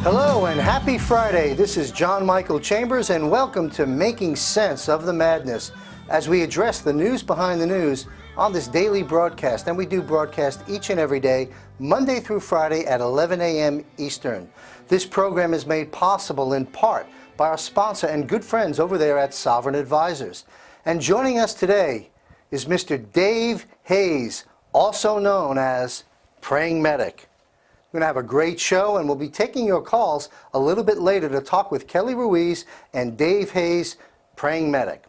Hello and happy Friday. This is John Michael Chambers and welcome to Making Sense of the Madness as we address the news behind the news on this daily broadcast. And we do broadcast each and every day, Monday through Friday at 11 a.m. Eastern. This program is made possible in part by our sponsor and good friends over there at Sovereign Advisors. And joining us today is Mr. Dave Hayes, also known as Praying Medic. We're going to have a great show, and we'll be taking your calls a little bit later to talk with Kelly Ruiz and Dave Hayes, Praying Medic.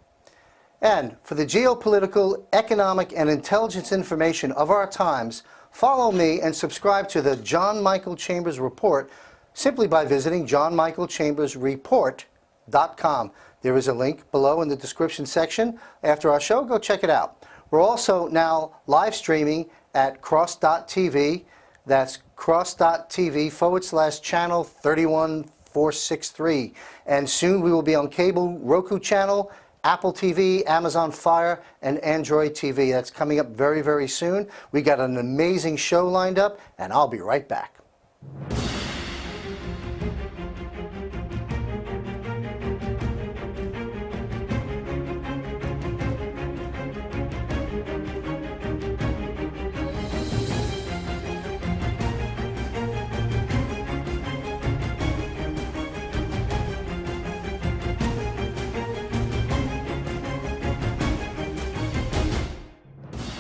And for the geopolitical, economic, and intelligence information of our times, follow me and subscribe to the John Michael Chambers Report simply by visiting johnmichaelchambersreport.com. There is a link below in the description section. After our show, go check it out. We're also now live streaming at cross.tv. That's cross.tv/channel 31463. And soon we will be on cable, Roku channel, Apple TV, Amazon Fire, and Android TV. That's coming up very, very soon. We got an amazing show lined up, and I'll be right back.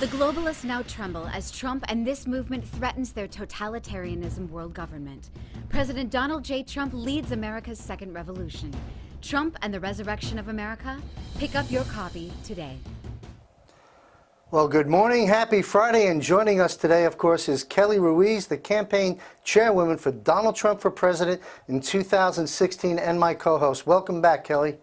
The globalists now tremble as Trump and this movement threatens their totalitarianism world government. President Donald J. Trump leads America's second revolution. Trump and the Resurrection of America? Pick up your copy today. Well, good morning, happy Friday, and joining us today, of course, is Kelly Ruiz, the campaign chairwoman for Donald Trump for president in 2016, and my co-host. Welcome back, Kelly.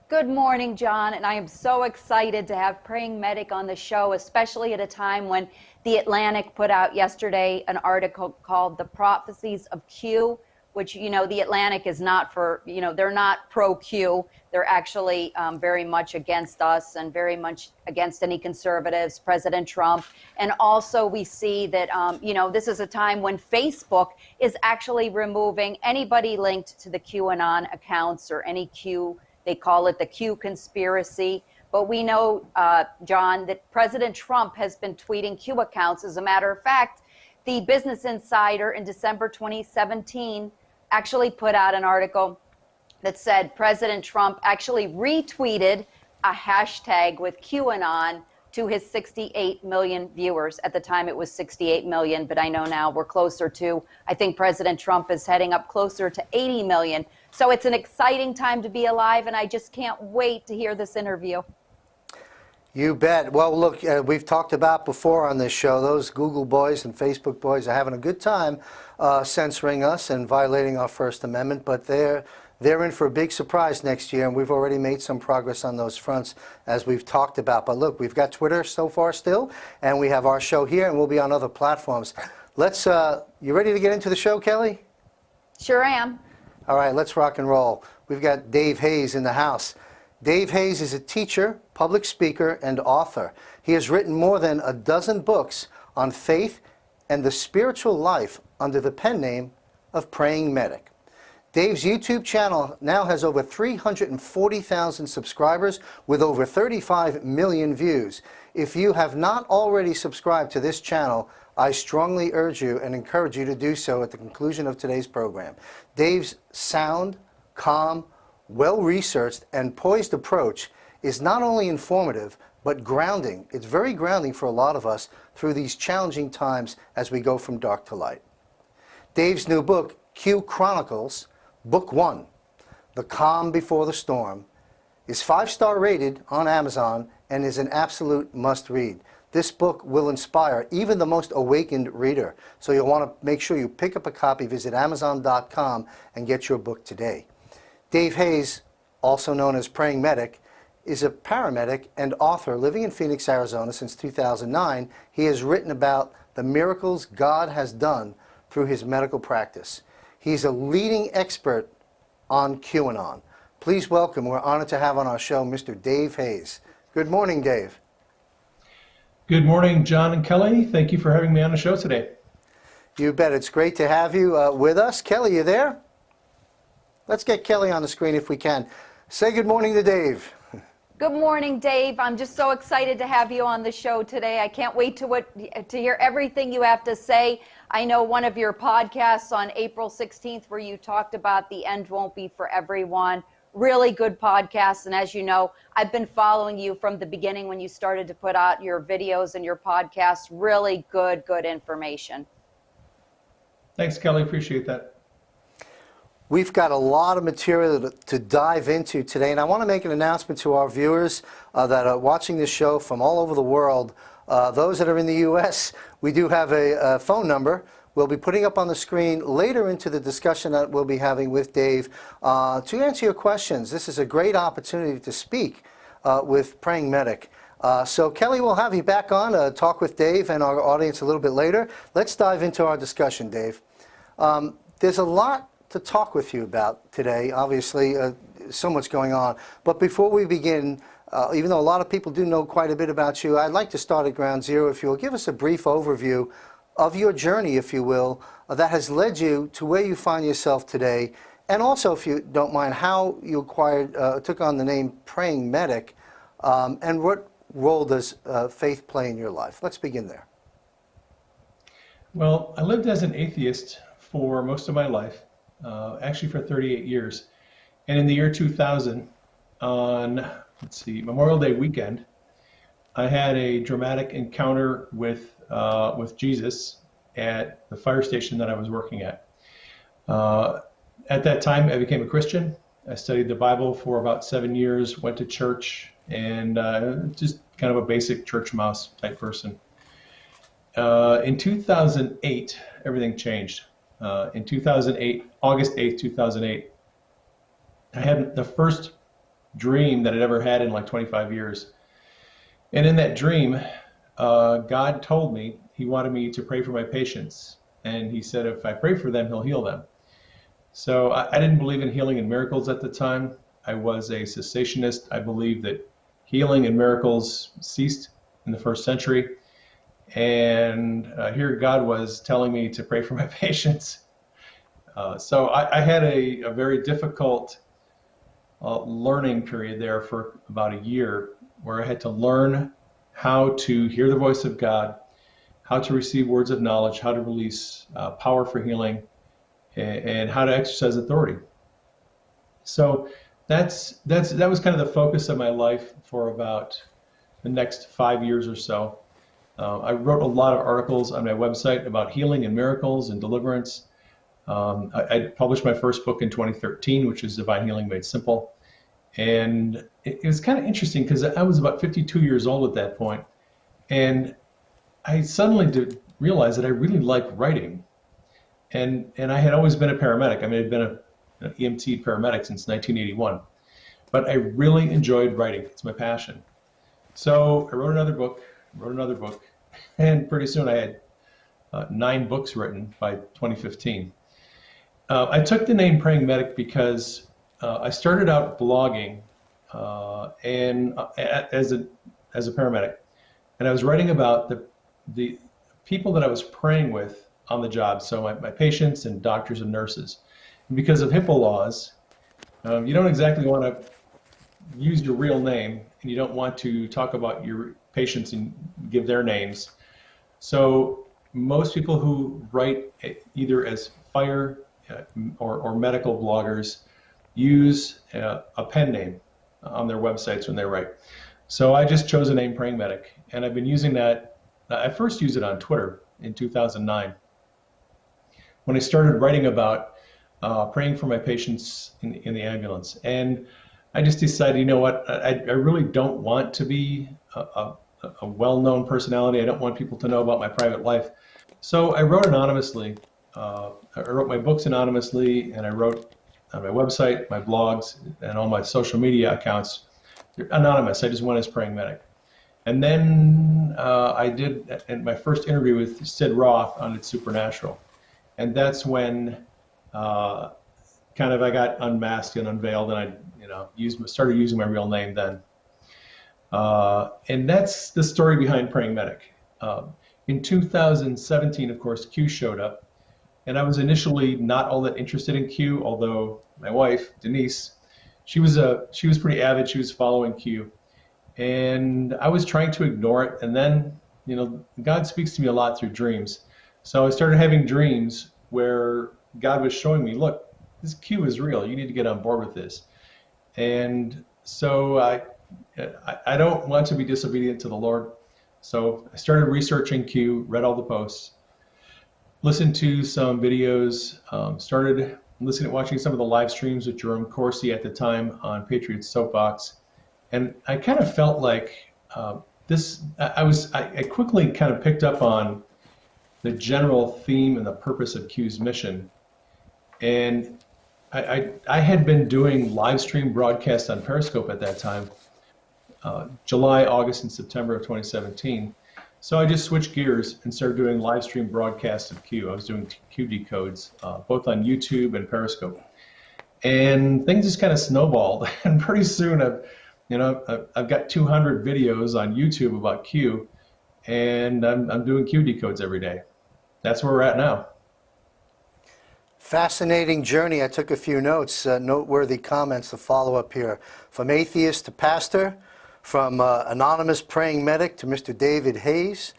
Good morning, John, and I am so excited to have Praying Medic on the show, especially at a time when The Atlantic put out yesterday an article called The Prophecies of Q, which, you know, The Atlantic is not for, you know, they're not pro-Q. They're actually very much against us and very much against any conservatives, President Trump. And also we see that, you know, this is a time when Facebook is actually removing anybody linked to the QAnon accounts or any Q. They call it the Q conspiracy. But we know, John, that President Trump has been tweeting Q accounts. As a matter of fact, the Business Insider in December 2017 actually put out an article that said President Trump actually retweeted a hashtag with QAnon to his 68 million viewers. At the time, it was 68 million, but I know now we're closer to, I think President Trump is heading up closer to 80 million. So it's an exciting time to be alive, and I just can't wait to hear this interview. You bet. Well, look, we've talked about before on this show, those Google boys and Facebook boys are having a good time censoring us and violating our First Amendment, but they're in for a big surprise next year, and we've already made some progress on those fronts, as we've talked about. But look, we've got Twitter so far still, and we have our show here, and we'll be on other platforms. Let's, you ready to get into the show, Kelly? Sure am. All right, let's rock and roll. We've got Dave Hayes in the house. Dave Hayes is a teacher, public speaker, and author. He has written more than a dozen books on faith and the spiritual life under the pen name of Praying Medic. Dave's YouTube channel now has over 340,000 subscribers with over 35 million views. If you have not already subscribed to this channel, I strongly urge you and encourage you to do so at the conclusion of today's program. Dave's sound, calm, well-researched, and poised approach is not only informative, but grounding. It's very grounding for a lot of us through these challenging times as we go from dark to light. Dave's new book, Q Chronicles, Book 1, The Calm Before the Storm, is 5-star rated on Amazon and is an absolute must-read. This book will inspire even the most awakened reader. So you'll want to make sure you pick up a copy, visit Amazon.com, and get your book today. Dave Hayes, also known as Praying Medic, is a paramedic and author living in Phoenix, Arizona since 2009. He has written about the miracles God has done through his medical practice. He's a leading expert on QAnon. Please welcome, we're honored to have on our show, Mr. Dave Hayes. Good morning, Dave. Good morning, John and Kelly. Thank you for having me on the show today. You bet. It's great to have you with us. Kelly, you there? Let's get Kelly on the screen if we can. Say good morning to Dave. Good morning, Dave. I'm just so excited to have you on the show today. I can't wait to hear everything you have to say. I know one of your podcasts on April 16th where you talked about the end won't be for everyone. Really good podcast. And as you know, I've been following you from the beginning when you started to put out your videos and your podcasts. Really good information. Thanks, Kelly. Appreciate that. We've got a lot of material to dive into today, and I want to make an announcement to our viewers that are watching this show from all over the world. Those that are in the U.S., we do have a phone number we'll be putting up on the screen later into the discussion that we'll be having with Dave to answer your questions. This is a great opportunity to speak with Praying Medic. So Kelly, we'll have you back on, talk with Dave and our audience a little bit later. Let's dive into our discussion, Dave. There's a lot to talk with you about today. Obviously, so much going on. But before we begin, even though a lot of people do know quite a bit about you, I'd like to start at ground zero. If you'll give us a brief overview of your journey, if you will, that has led you to where you find yourself today. And also, if you don't mind, how you took on the name Praying Medic, and what role does faith play in your life? Let's begin there. Well, I lived as an atheist for most of my life. Actually for 38 years. And in the year 2000, on, Memorial Day weekend, I had a dramatic encounter with Jesus at the fire station that I was working at. At that time, I became a Christian. I studied the Bible for about 7 years, went to church, and just kind of a basic church mouse type person. In 2008, everything changed. In 2008, August 8th, 2008, I had the first dream that I'd ever had in like 25 years. And in that dream, God told me he wanted me to pray for my patients. And he said, if I pray for them, he'll heal them. So I didn't believe in healing and miracles at the time. I was a cessationist. I believed that healing and miracles ceased in the first century. And here God was telling me to pray for my patients. So I had a very difficult learning period there for about a year where I had to learn how to hear the voice of God, how to receive words of knowledge, how to release power for healing, and how to exercise authority. So that was kind of the focus of my life for about the next 5 years or so. I wrote a lot of articles on my website about healing and miracles and deliverance. I published my first book in 2013, which is Divine Healing Made Simple. And it was kind of interesting because I was about 52 years old at that point, and I suddenly did realize that I really liked writing. And I had always been a paramedic. I mean, I'd been an EMT paramedic since 1981. But I really enjoyed writing. It's my passion. So I wrote another book, and pretty soon I had 9 books written by 2015. I took the name Praying Medic because I started out blogging and as a paramedic, and I was writing about the people that I was praying with on the job, so my patients and doctors and nurses. And because of HIPAA laws, you don't exactly want to use your real name, and you don't want to talk about your patients and give their names. So most people who write either as fire or medical bloggers use a pen name on their websites when they write. So I just chose the name Praying Medic, and I've been using that. I first used it on Twitter in 2009 when I started writing about praying for my patients in the ambulance. And I just decided, you know what, I really don't want to be a well-known personality. I don't want people to know about my private life. So I wrote anonymously. I wrote my books anonymously, and I wrote on my website, my blogs, and all my social media accounts. They're anonymous. I just went as Praying Medic. And then I did my first interview with Sid Roth on It's Supernatural. And that's when I got unmasked and unveiled, and I started using my real name then. And that's the story behind Praying Medic. In 2017, of course, Q showed up, And I was initially not all that interested in Q, although my wife, Denise, she was pretty avid. She was following Q. And I was trying to ignore it. And then, God speaks to me a lot through dreams. So I started having dreams where God was showing me, look, this Q is real. You need to get on board with this. And so I don't want to be disobedient to the Lord. So I started researching Q, read all the posts, listened to some videos, started watching some of the live streams with Jerome Corsi at the time on Patriot Soapbox. And I kind of felt like I quickly kind of picked up on the general theme and the purpose of Q's mission. And I had been doing live stream broadcasts on Periscope at that time, July, August, and September of 2017. So I just switched gears and started doing live stream broadcasts of Q. I was doing Q decodes, both on YouTube and Periscope. And things just kind of snowballed. And pretty soon I've got 200 videos on YouTube about Q, and I'm doing Q decodes every day. That's where we're at now. Fascinating journey. I took a few notes, noteworthy comments to follow up here. From atheist to pastor, from anonymous praying medic to Mr. David Hayes.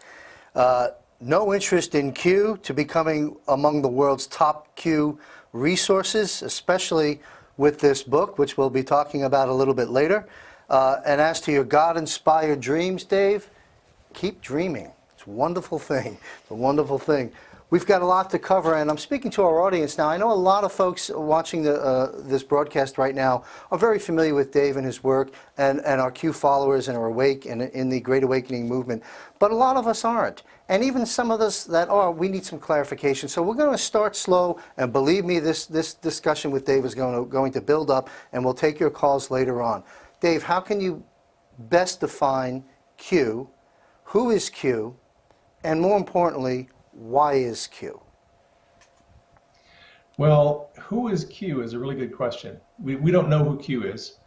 No interest in Q to becoming among the world's top Q resources, especially with this book, which we'll be talking about a little bit later. And as to your God-inspired dreams, Dave, keep dreaming. It's a wonderful thing. It's a wonderful thing. We've got a lot to cover, and I'm speaking to our audience now. I know a lot of folks watching this broadcast right now are very familiar with Dave and his work, and our Q followers and are awake and in the Great Awakening movement. But a lot of us aren't. And even some of us that are, we need some clarification. So we're going to start slow, and believe me, this discussion with Dave is going to build up, and we'll take your calls later on. Dave, how can you best define Q? Who is Q? And more importantly, why is Q? Well, who is Q is a really good question. We don't know who Q is.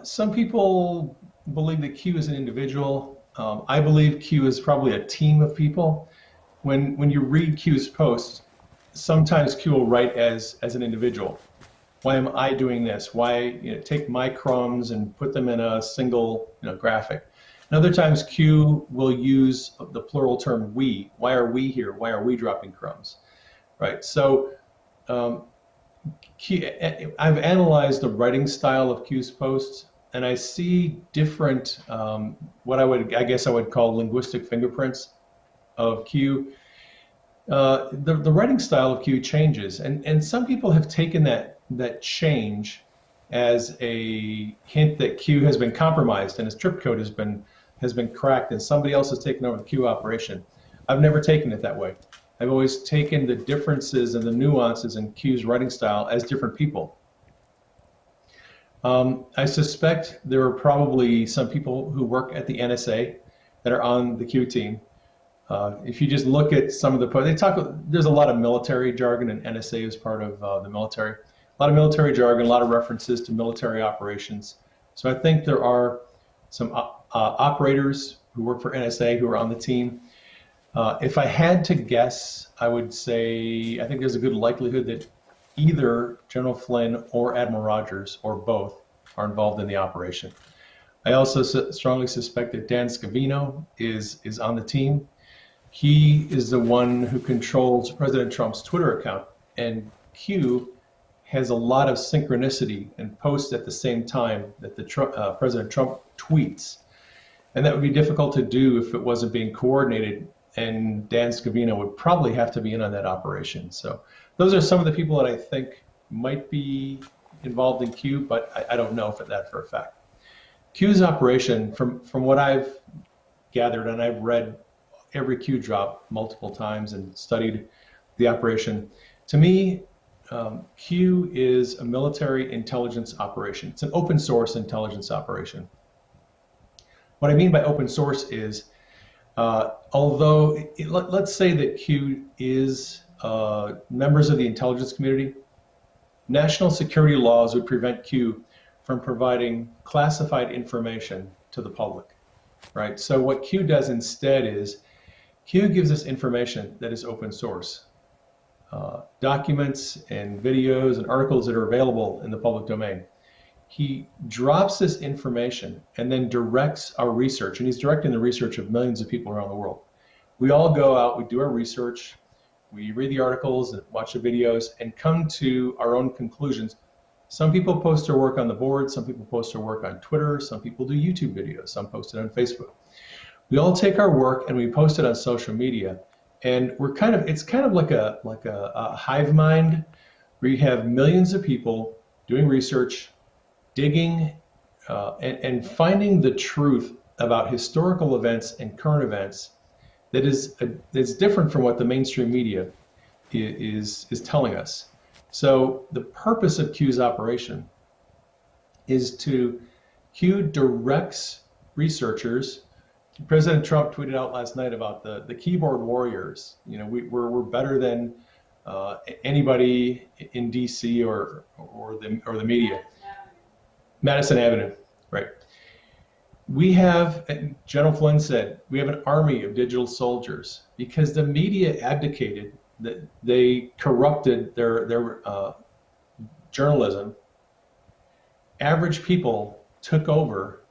Some people believe that Q is an individual. I believe Q is probably a team of people. When you read Q's posts, sometimes Q will write as an individual. Why am I doing this? Why take my crumbs and put them in a single graphic? And other times Q will use the plural term we. Why are we here? Why are we dropping crumbs? Right. So Q, I've analyzed the writing style of Q's posts, and I see different what I guess I would call linguistic fingerprints of Q. The writing style of Q changes, and some people have taken that change as a hint that Q has been compromised and his trip code has been cracked and somebody else has taken over the Q operation. I've never taken it that way. I've always taken the differences and the nuances in Q's writing style as different people. I suspect there are probably some people who work at the NSA that are on the Q team. If you just look at some of the there's a lot of military jargon, and NSA is part of the military. A lot of military jargon, a lot of references to military operations. So I think there are some operators who work for NSA who are on the team. If I had to guess, I would say I think there's a good likelihood that either General Flynn or Admiral Rogers or both are involved in the operation. I also strongly suspect that Dan Scavino is on the team. He is the one who controls President Trump's Twitter account, and Q has a lot of synchronicity and posts at the same time that President Trump tweets. And that would be difficult to do if it wasn't being coordinated, and Dan Scavino would probably have to be in on that operation. So those are some of the people that I think might be involved in Q, but I don't know for a fact. Q's operation, from what I've gathered, and I've read every Q drop multiple times and studied the operation, to me, Q is a military intelligence operation. It's an open source intelligence operation. What I mean by open source is, let's say that Q is members of the intelligence community, national security laws would prevent Q from providing classified information to the public, right? So what Q does instead is, Q gives us information that is open source. documents and videos and articles that are available in the public domain. He drops this information and then directs our research, and he's directing the research of millions of people around the world. We all go out, we do our research, we read the articles and watch the videos and come to our own conclusions. Some people post their work on the board, some people post their work on Twitter, some people do YouTube videos, some post it on Facebook. We all take our work and we post it on social media, and it's kind of like a hive mind where you have millions of people doing research, digging and finding the truth about historical events and current events that is different from what the mainstream media is telling us. So the purpose of Q's operation is Q directs researchers. President Trump tweeted out last night about the keyboard warriors. You know, we're better than anybody in DC or the media. Madison Avenue, right? We have, General Flynn said, we have an army of digital soldiers because the media abdicated, that they corrupted their journalism. Average people took over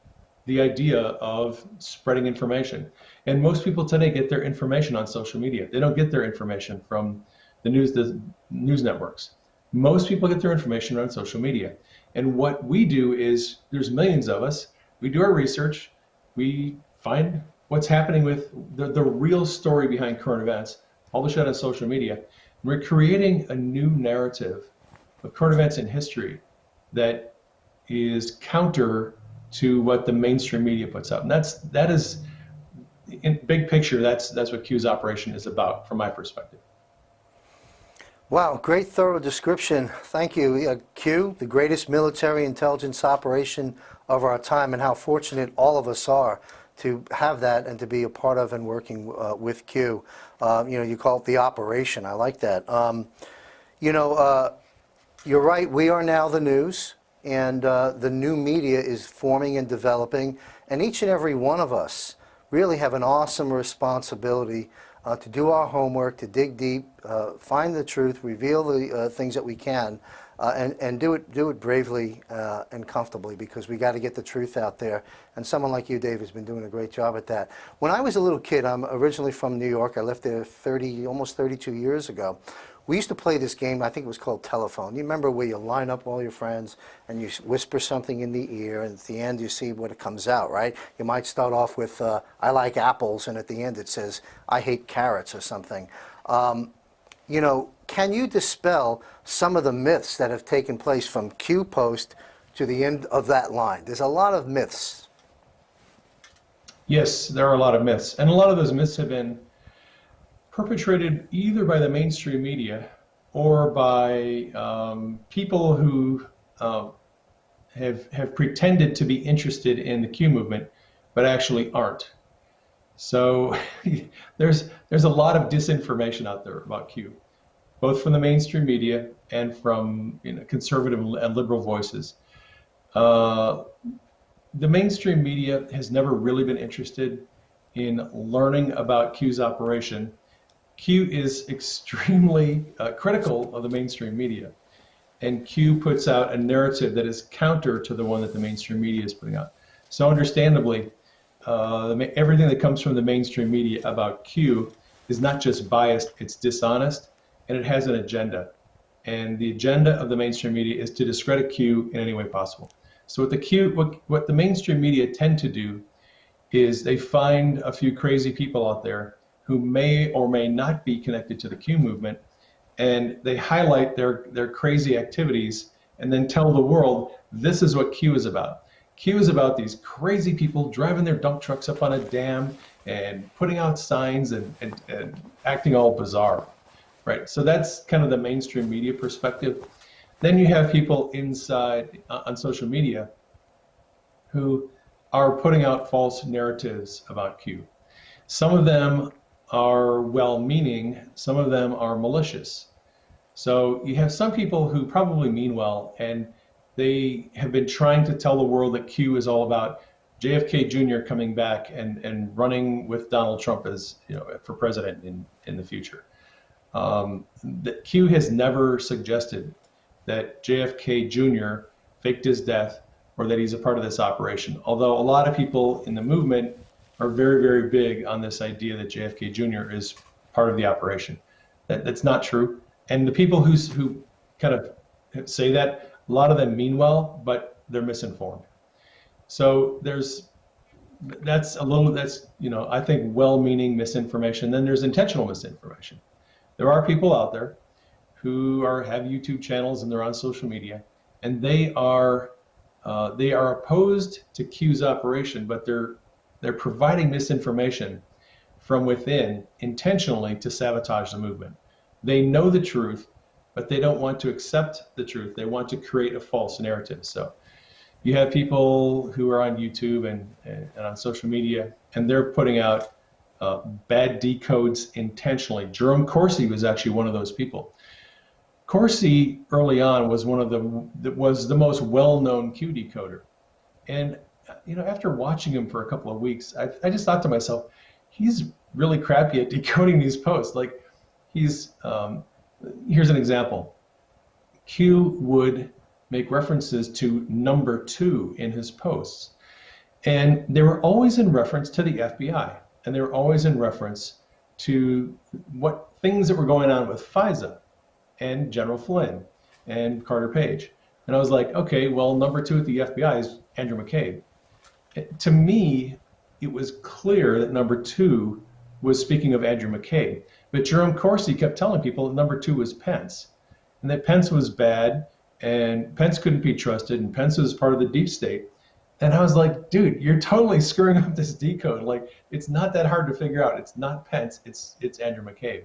the idea of spreading information. And most people today get their information on social media. They don't get their information from the news networks. Most people get their information on social media. And what we do is, there's millions of us, we do our research, we find what's happening with the real story behind current events, publish it on social media. We're creating a new narrative of current events in history that is counter to what the mainstream media puts out. And that is, in big picture, that's what Q's operation is about from my perspective. Wow, great thorough description. Thank you. Q, the greatest military intelligence operation of our time, and how fortunate all of us are to have that and to be a part of and working with Q. You call it the operation. I like that. You're right. We are now the news, and the new media is forming and developing, and each and every one of us really have an awesome responsibility to do our homework, to dig deep, find the truth, reveal the things that we can, and do it bravely and comfortably, because we got to get the truth out there. And someone like you, Dave, has been doing a great job at that. When I was a little kid, I'm originally from New York. I left there almost 32 years ago. We used to play this game, I think it was called Telephone. You remember where you line up all your friends and you whisper something in the ear, and at the end you see what it comes out, right? You might start off with, I like apples, and at the end it says, I hate carrots or something. Can you dispel some of the myths that have taken place from Q post to the end of that line? There's a lot of myths. Yes, there are a lot of myths. And a lot of those myths have been perpetrated either by the mainstream media or by people who have pretended to be interested in the Q movement, but actually aren't. So there's a lot of disinformation out there about Q, both from the mainstream media and from conservative and liberal voices. The mainstream media has never really been interested in learning about Q's operation. Q is extremely critical of the mainstream media, and Q puts out a narrative that is counter to the one that the mainstream media is putting out. So understandably, everything that comes from the mainstream media about Q is not just biased, it's dishonest, and it has an agenda. And the agenda of the mainstream media is to discredit Q in any way possible. So what the mainstream media tend to do is they find a few crazy people out there who may or may not be connected to the Q movement, and they highlight their crazy activities and then tell the world, this is what Q is about. Q is about these crazy people driving their dump trucks up on a dam and putting out signs and acting all bizarre, right? So that's kind of the mainstream media perspective. Then you have people inside on social media who are putting out false narratives about Q. Some of them are well-meaning, some of them are malicious. So you have some people who probably mean well, and they have been trying to tell the world that Q is all about JFK Jr. coming back and running with Donald Trump as for president in the future. that Q has never suggested that JFK Jr. faked his death or that he's a part of this operation. Although a lot of people in the movement are very, very big on this idea that JFK Jr. is part of the operation. That's not true. And the people who kind of say that, a lot of them mean well, but they're misinformed. So that's I think well-meaning misinformation. Then there's intentional misinformation. There are people out there who have YouTube channels and they're on social media, and they are opposed to Q's operation, but they're providing misinformation from within intentionally to sabotage the movement. They know the truth, but they don't want to accept the truth. They want to create a false narrative. So you have people who are on YouTube and on social media, and they're putting out bad decodes intentionally. Jerome Corsi was actually one of those people. Corsi early on was was the most well-known Q decoder, and after watching him for a couple of weeks, I just thought to myself, he's really crappy at decoding these posts. Like here's an example. Q would make references to number 2 in his posts, and they were always in reference to the FBI, and they were always in reference to what things that were going on with FISA and General Flynn and Carter Page. And I was like, okay, well, number 2 at the FBI is Andrew McCabe. To me, it was clear that number 2 was speaking of Andrew McCabe, but Jerome Corsi kept telling people that number 2 was Pence, and that Pence was bad, and Pence couldn't be trusted, and Pence was part of the deep state. And I was like, dude, you're totally screwing up this decode. Like, it's not that hard to figure out. It's not Pence, it's Andrew McCabe.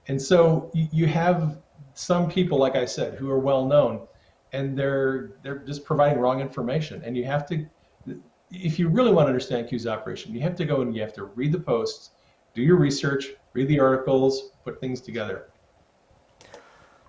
And so you have some people, like I said, who are well known, and they're just providing wrong information. And you have to, if you really want to understand Q's operation, you have to go and you have to read the posts, do your research, read the articles, put things together.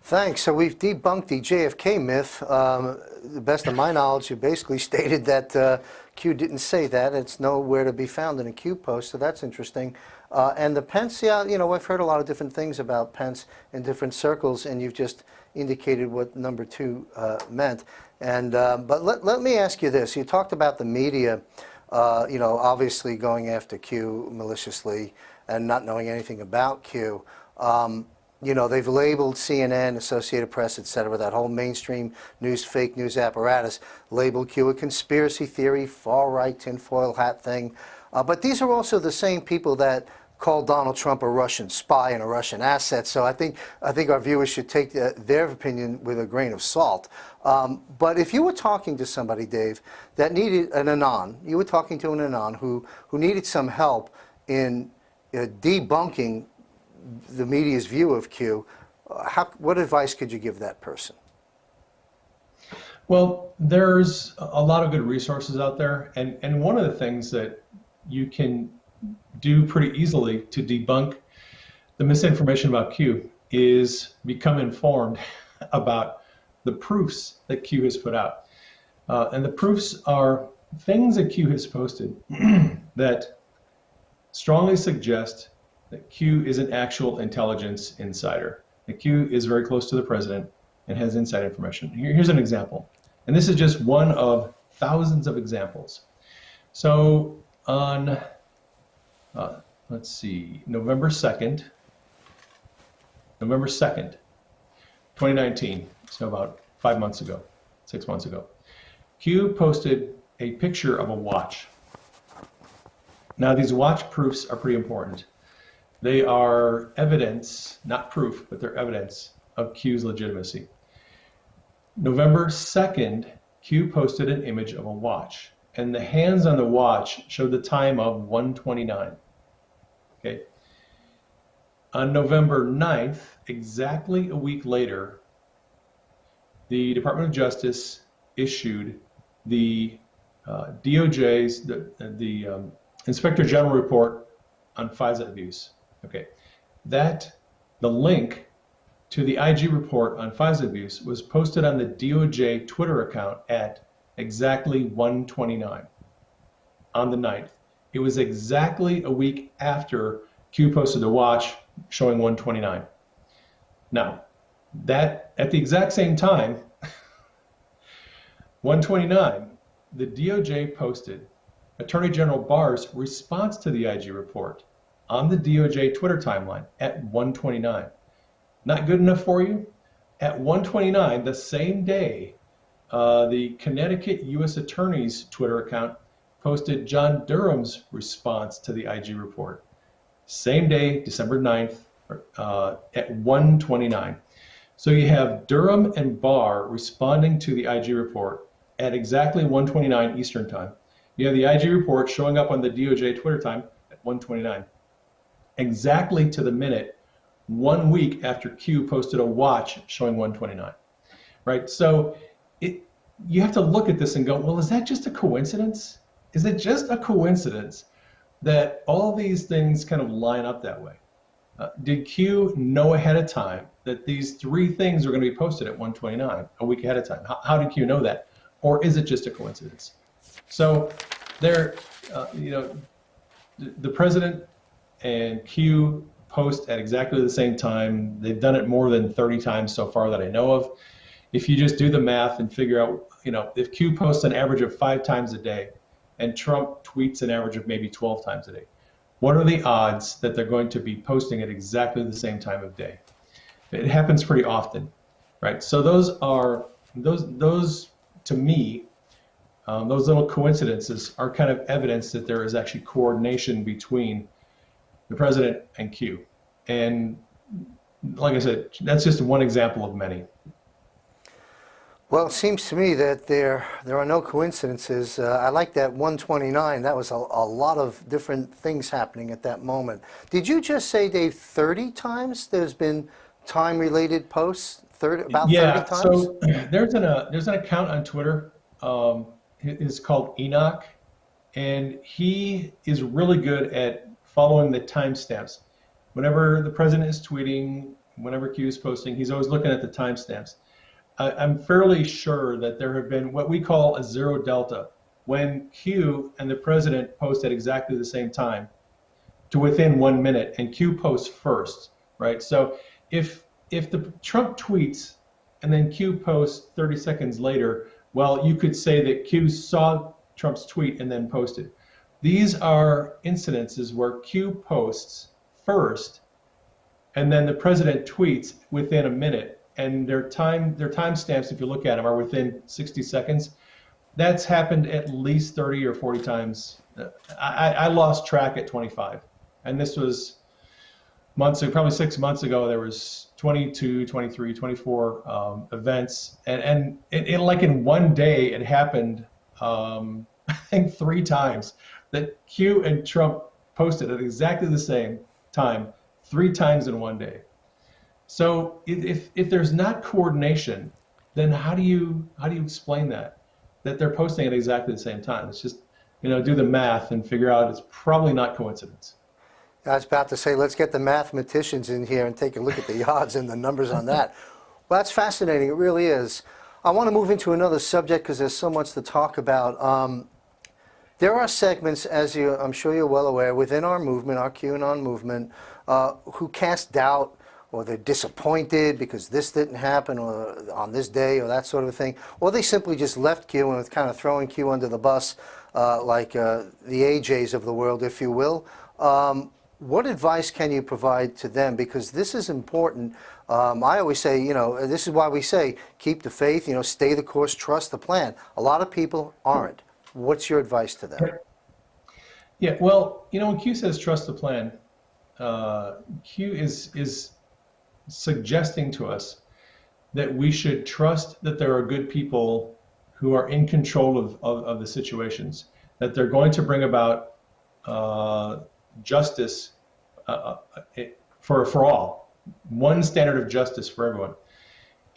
Thanks. So we've debunked the JFK myth. The best of my knowledge, you basically stated that Q didn't say that. It's nowhere to be found in a Q post, so that's interesting. And the Pence, I've heard a lot of different things about Pence in different circles, and you've just indicated what number 2 meant. And but let me ask you this. You talked about the media, obviously going after Q maliciously and not knowing anything about Q. They've labeled CNN, Associated Press, et cetera, that whole mainstream news, fake news apparatus, labeled Q a conspiracy theory, far-right tinfoil hat thing. But these are also the same people that called Donald Trump a Russian spy and a Russian asset. So I think our viewers should take their opinion with a grain of salt. But if you were talking to somebody, Dave, that needed an anon, you were talking to an anon who needed some help in debunking the media's view of Q, what advice could you give that person? Well, there's a lot of good resources out there, and one of the things that you can do pretty easily to debunk the misinformation about Q is become informed about the proofs that Q has put out. And the proofs are things that Q has posted that strongly suggest that Q is an actual intelligence insider. That Q is very close to the president and has inside information. Here's an example. And this is just one of thousands of examples. So on, let's see, November 2nd, 2019, so about 5 months ago, 6 months ago, Q posted a picture of a watch. Now, these watch proofs are pretty important. They are evidence, not proof, but they're evidence of Q's legitimacy. November 2nd, Q posted an image of a watch, and the hands on the watch showed the time of 1:29. Okay. On November 9th, exactly a week later, the Department of Justice issued the DOJ's, the Inspector General report on FISA abuse. Okay, the link to the IG report on FISA abuse was posted on the DOJ Twitter account at exactly 1:29 on the 9th. It was exactly a week after Q posted a watch showing 1:29. Now, that at the exact same time, 129, the DOJ posted Attorney General Barr's response to the IG report on the DOJ Twitter timeline at 129. Not good enough for you? At 129, the same day, the Connecticut U.S. Attorney's Twitter account posted John Durham's response to the IG report. Same day, December 9th, at 129. So you have Durham and Barr responding to the IG report at exactly 129 Eastern time. You have the IG report showing up on the DOJ Twitter time at 129. Exactly to the minute, 1 week after Q posted a watch showing 129, right? So you have to look at this and go, well, is that just a coincidence? Is it just a coincidence that all these things kind of line up that way? Did Q know ahead of time that these three things are going to be posted at 129 a week ahead of time? How did Q know that? Or is it just a coincidence? So there, the president and Q post at exactly the same time. They've done it more than 30 times so far that I know of. If you just do the math and figure out, if Q posts an average of 5 times a day and Trump tweets an average of maybe 12 times a day, what are the odds that they're going to be posting at exactly the same time of day? It happens pretty often, right? So those to me, those little coincidences are kind of evidence that there is actually coordination between the president and Q. And like I said, that's just one example of many. Well, it seems to me that there are no coincidences. I like that 129. That was a lot of different things happening at that moment. Did you just say, Dave, 30 times there's been time-related posts? About 30 times? Yeah, so there's an account on Twitter. It's called Enoch, and he is really good at following the timestamps. Whenever the president is tweeting, whenever Q is posting, he's always looking at the timestamps. I'm fairly sure that there have been what we call a zero delta, when Q and the president post at exactly the same time to within 1 minute, and Q posts first, right? So if the Trump tweets and then Q posts 30 seconds later, well, you could say that Q saw Trump's tweet and then posted. These are incidences where Q posts first and then the president tweets within a minute, and their timestamps, if you look at them, are within 60 seconds. That's happened at least 30 or 40 times. I lost track at 25, and this was months ago, probably 6 months ago. There was 22, 23, 24 events, and it like in one day it happened, I think 3 times that Q and Trump posted at exactly the same time, 3 times in one day. So if there's not coordination, then how do you explain that they're posting at exactly the same time? It's just, do the math and figure out it's probably not coincidence. I was about to say, let's get the mathematicians in here and take a look at the odds and the numbers on that. Well, that's fascinating. It really is. I want to move into another subject because there's so much to talk about. There are segments, as I'm sure you're well aware, within our movement, our QAnon movement, who cast doubt, or they're disappointed because this didn't happen, or on this day, or that sort of thing. Or they simply just left Q and was kind of throwing Q under the bus, like the AJs of the world, if you will. What advice can you provide to them? Because this is important. I always say, this is why we say, keep the faith, stay the course, trust the plan. A lot of people aren't. What's your advice to them? Yeah, well, when Q says trust the plan, Q is suggesting to us that we should trust that there are good people who are in control of the situations, that they're going to bring about justice for all, one standard of justice for everyone.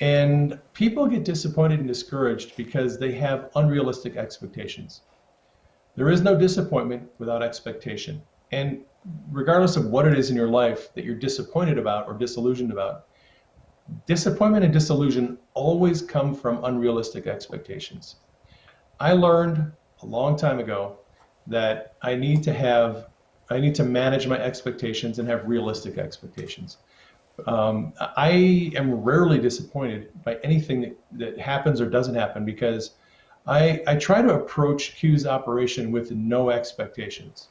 And people get disappointed and discouraged because they have unrealistic expectations. There is no disappointment without expectation. And regardless of what it is in your life that you're disappointed about or disillusioned about, disappointment and disillusion always come from unrealistic expectations. I learned a long time ago that I need to manage my expectations and have realistic expectations. I am rarely disappointed by anything that happens or doesn't happen because I try to approach Q's operation with no expectations.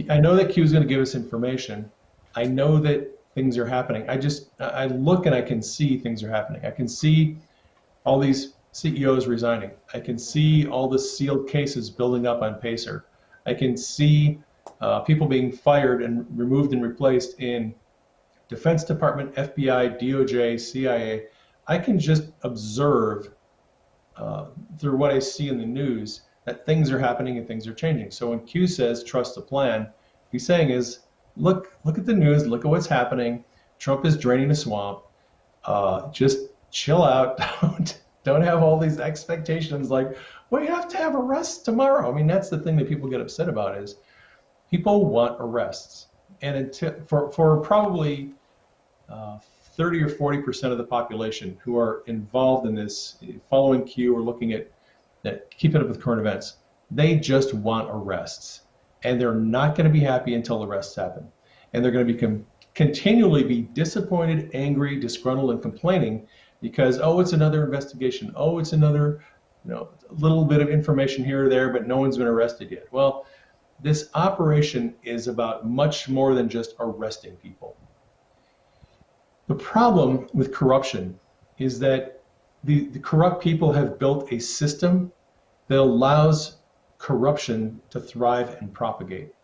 I know that Q is going to give us information. I know that things are happening. I look and I can see things are happening. I can see all these CEOs resigning. I can see all the sealed cases building up on Pacer. I can see people being fired and removed and replaced in Defense Department, FBI, DOJ, CIA. I can just observe through what I see in the news that things are happening and things are changing. So when Q says trust the plan, he's saying is look at the news, look at what's happening. Trump is draining the swamp. Just chill out. Don't have all these expectations like we have to have arrests tomorrow. I mean, that's the thing that people get upset about is people want arrests, and until, for probably 30 or 40% of the population who are involved in this, following Q or looking at keeping up with current events, they just want arrests, and they're not going to be happy until arrests happen, and they're going to continually be disappointed, angry, disgruntled, and complaining because it's another investigation, it's another little bit of information here or there, but no one's been arrested yet. Well, this operation is about much more than just arresting people. The problem with corruption is that the corrupt people have built a system that allows corruption to thrive and propagate.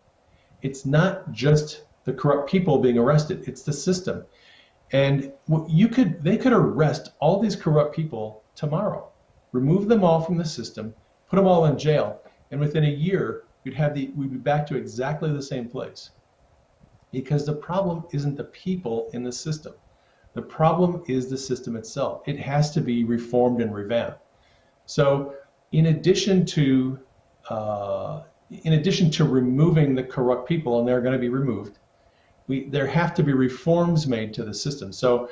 It's not just the corrupt people being arrested, it's the system. And they could arrest all these corrupt people tomorrow, remove them all from the system, put them all in jail, and within a year, we'd be back to exactly the same place. Because the problem isn't the people in the system. The problem is the system itself. It has to be reformed and revamped. So in addition to removing the corrupt people, and they're going to be removed, there have to be reforms made to the system. So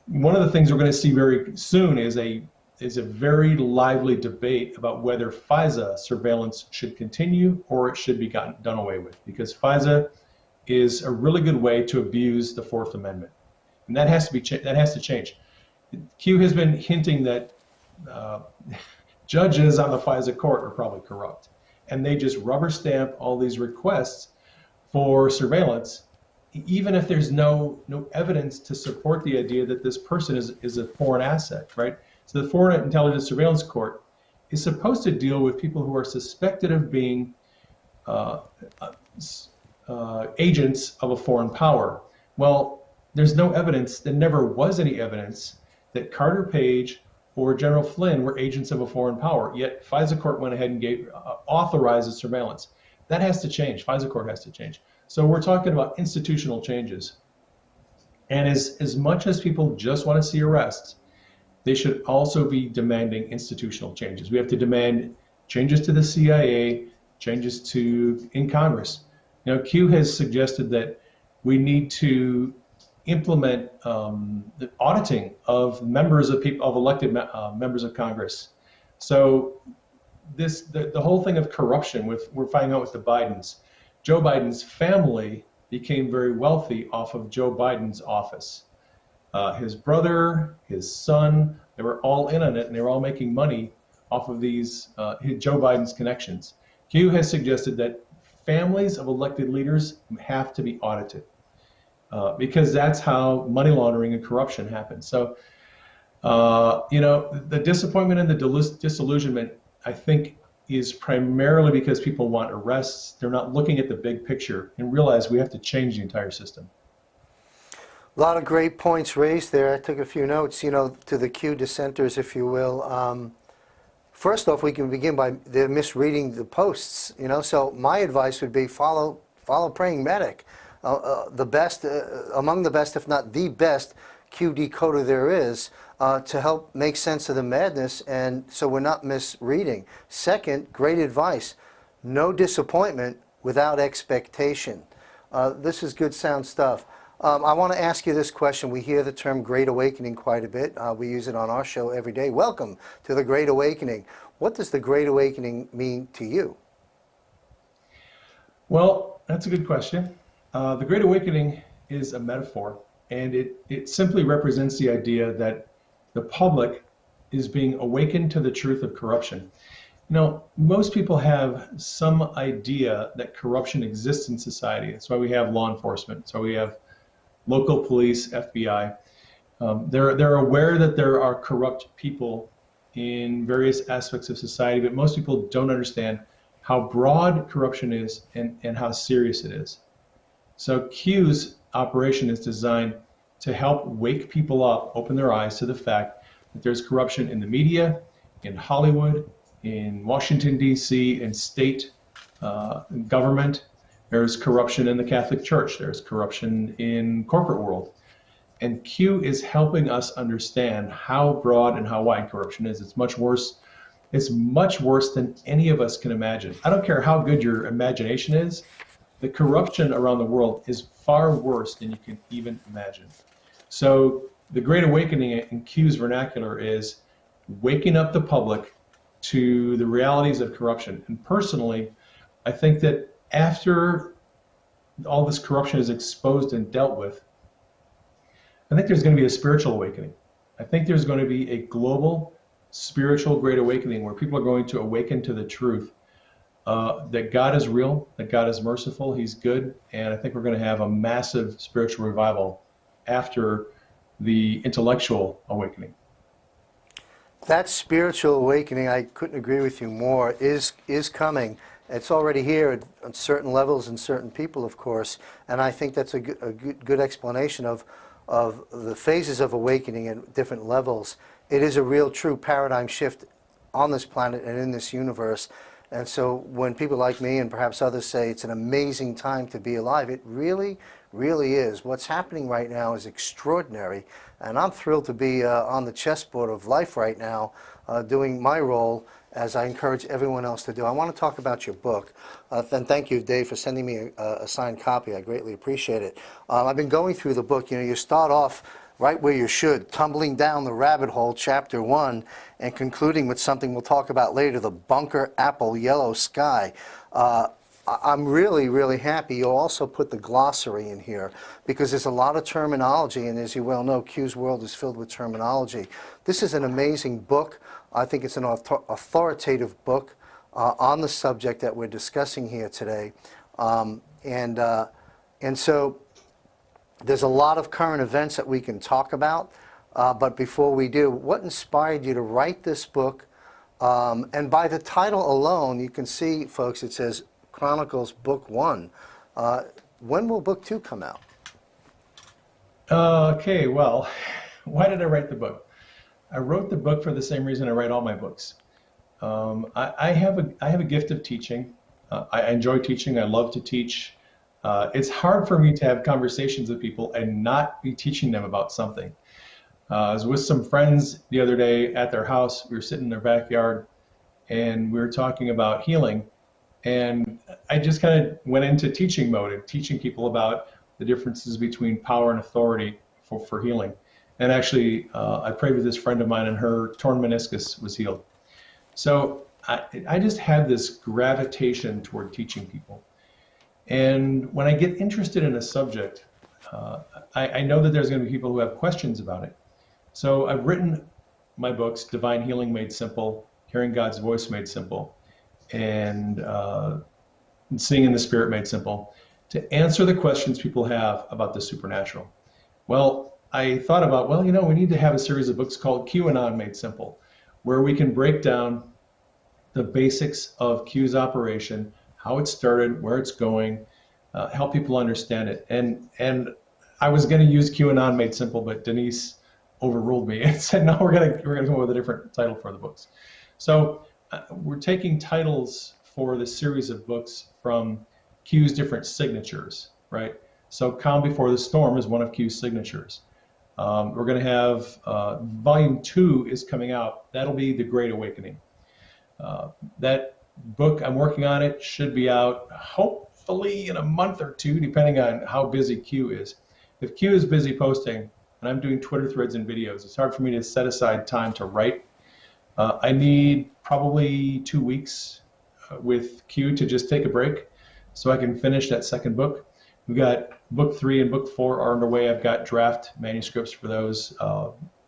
one of the things we're going to see very soon is a very lively debate about whether FISA surveillance should continue or it should be done away with, because FISA is a really good way to abuse the Fourth Amendment, and that has to change. Q has been hinting that judges on the FISA court are probably corrupt, and they just rubber stamp all these requests for surveillance, even if there's no evidence to support the idea that this person is a foreign asset, right? So the Foreign Intelligence Surveillance Court is supposed to deal with people who are suspected of being agents of a foreign power. Well, there's no evidence, there never was any evidence that Carter Page or General Flynn were agents of a foreign power, yet FISA court went ahead and authorized the surveillance. That has to change. FISA court has to change. So we're talking about institutional changes. And as much as people just want to see arrests, they should also be demanding institutional changes. We have to demand changes to the CIA, changes in Congress. Q has suggested that we need to implement the auditing of elected members of Congress. So the whole thing of corruption we're finding out with the Bidens. Joe Biden's family became very wealthy off of Joe Biden's office. His brother, his son, they were all in on it, and they were all making money off of these Joe Biden's connections. Q has suggested that families of elected leaders have to be audited because that's how money laundering and corruption happens. So, the disappointment and the disillusionment, I think, is primarily because people want arrests. They're not looking at the big picture and realize we have to change the entire system. A lot of great points raised there. I took a few notes, to the Q dissenters, if you will. First off, we can begin by they're misreading the posts, So my advice would be follow Praying Medic, the best, among the best, if not the best, Q decoder there is to help make sense of the madness, and so we're not misreading. Second, great advice: no disappointment without expectation. This is good, sound stuff. I want to ask you this question. We hear the term Great Awakening quite a bit. We use it on our show every day. Welcome to the Great Awakening. What does the Great Awakening mean to you? Well, that's a good question. The Great Awakening is a metaphor. And it simply represents the idea that the public is being awakened to the truth of corruption. You know, most people have some idea that corruption exists in society. That's why we have law enforcement. That's why we have local police, FBI. They're aware that there are corrupt people in various aspects of society, but most people don't understand how broad corruption is and how serious it is. So Q's operation is designed to help wake people up, open their eyes to the fact that there's corruption in the media, in Hollywood, in Washington, D.C., in state government. There's corruption in the Catholic Church. There's corruption in corporate world. And Q is helping us understand how broad and how wide corruption is. It's much worse. It's much worse than any of us can imagine. I don't care how good your imagination is. The corruption around the world is far worse than you can even imagine. So the Great Awakening in Q's vernacular is waking up the public to the realities of corruption. And personally, I think that after all this corruption is exposed and dealt with, I think there's going to be a spiritual awakening. I think there's going to be a global spiritual Great Awakening where people are going to awaken to the truth that God is real, that God is merciful, He's good, and I think we're going to have a massive spiritual revival after the intellectual awakening. That spiritual awakening, I couldn't agree with you more, is coming. It's already here at certain levels and certain people, of course, and I think that's a good explanation of the phases of awakening at different levels. It is a real true paradigm shift on this planet and in this universe. And so when people like me and perhaps others say it's an amazing time to be alive, it really, really is. What's happening right now is extraordinary. And I'm thrilled to be on the chessboard of life right now, doing my role as I encourage everyone else to do. I want to talk about your book. And thank you, Dave, for sending me a signed copy. I greatly appreciate it. I've been going through the book. You know, you start off right where you should, tumbling down the rabbit hole, chapter 1, and concluding with something we'll talk about later, the bunker apple yellow sky. I'm really, really happy you also put the glossary in here because there's a lot of terminology, and as you well know, Q's world is filled with terminology. This is an amazing book. I think it's an authoritative book on the subject that we're discussing here today. And so there's a lot of current events that we can talk about, but before we do, what inspired you to write this book? And by the title alone, you can see, folks, it says Chronicles Book 1. When will Book 2 come out? Okay, well, why did I write the book? I wrote the book for the same reason I write all my books. I have a gift of teaching. I enjoy teaching. I love to teach. It's hard for me to have conversations with people and not be teaching them about something. I was with some friends the other day at their house. We were sitting in their backyard, and we were talking about healing. And I just kind of went into teaching mode and teaching people about the differences between power and authority for healing. And actually, I prayed with this friend of mine, and her torn meniscus was healed. So I just had this gravitation toward teaching people. And when I get interested in a subject, I know that there's going to be people who have questions about it. So I've written my books, Divine Healing Made Simple, Hearing God's Voice Made Simple, and Seeing in the Spirit Made Simple, to answer the questions people have about the supernatural. Well, I thought about, well, you know, we need to have a series of books called QAnon Made Simple, where we can break down the basics of Q's operation, how it started, where it's going, help people understand it. And I was going to use QAnon Made Simple, but Denise overruled me and said, no, we're gonna come up with a different title for the books. So we're taking titles for the series of books from Q's different signatures, right? So Calm Before the Storm is one of Q's signatures. We're going to have Volume 2 is coming out. That'll be The Great Awakening. That book, I'm working on it, should be out hopefully in a month or two, depending on how busy Q is. If Q is busy posting, and I'm doing Twitter threads and videos, it's hard for me to set aside time to write. I need probably 2 weeks with Q to just take a break so I can finish that second book. We've got book 3 and book 4 are underway. I've got draft manuscripts for those.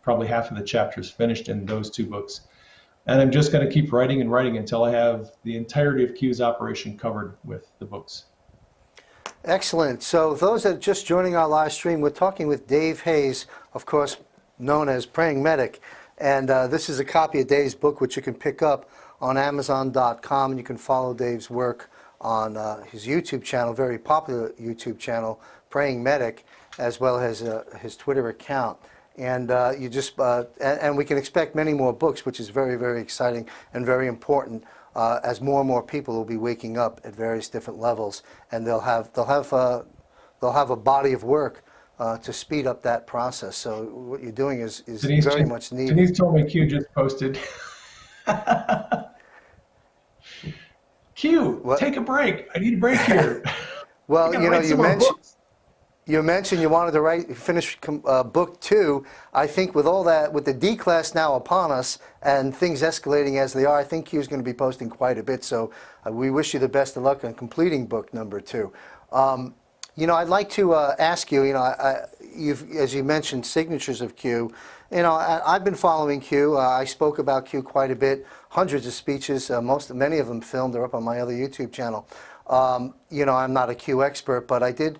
Probably half of the chapters finished in those 2 books. And I'm just going to keep writing and writing until I have the entirety of Q's operation covered with the books. Excellent. So those that are just joining our live stream, we're talking with Dave Hayes, of course, known as Praying Medic. And this is a copy of Dave's book, which you can pick up on Amazon.com. And you can follow Dave's work on his YouTube channel, very popular YouTube channel, Praying Medic, as well as his Twitter account. And and we can expect many more books, which is very, very exciting and very important. As more and more people will be waking up at various different levels, and they'll have a body of work to speed up that process. So what you're doing is very much needed. Denise told me Q just posted. Q, What? take a break. I need a break here. Well, I gotta write some more books. You mentioned you wanted to finish book 2. I think with all that, with the D class now upon us and things escalating as they are, I think Q's going to be posting quite a bit. So we wish you the best of luck on completing book number 2. I'd like to ask you. As you mentioned, signatures of Q. I've been following Q. I spoke about Q quite a bit. Hundreds of speeches. Many of them filmed. They're up on my other YouTube channel. I'm not a Q expert, but I did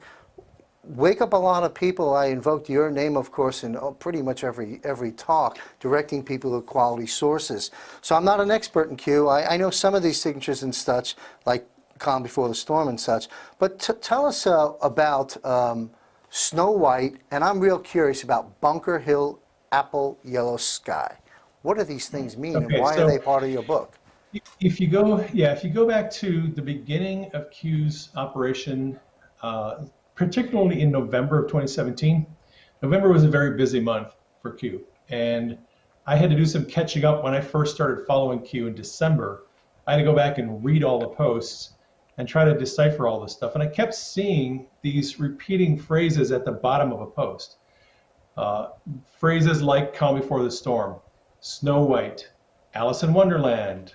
wake up a lot of people. I invoked your name, of course, in pretty much every talk, directing people to quality sources. So I'm not an expert in Q. I know some of these signatures and such, like Calm Before the Storm and such. But tell us about Snow White, and I'm real curious about Bunker Hill Apple Yellow Sky. What do these things mean, and why are they part of your book? If you go back to the beginning of Q's operation, particularly in November of 2017, November was a very busy month for Q, and I had to do some catching up when I first started following Q in December. I had to go back and read all the posts and try to decipher all this stuff, and I kept seeing these repeating phrases at the bottom of a post. Phrases like Calm Before the Storm, Snow White, Alice in Wonderland,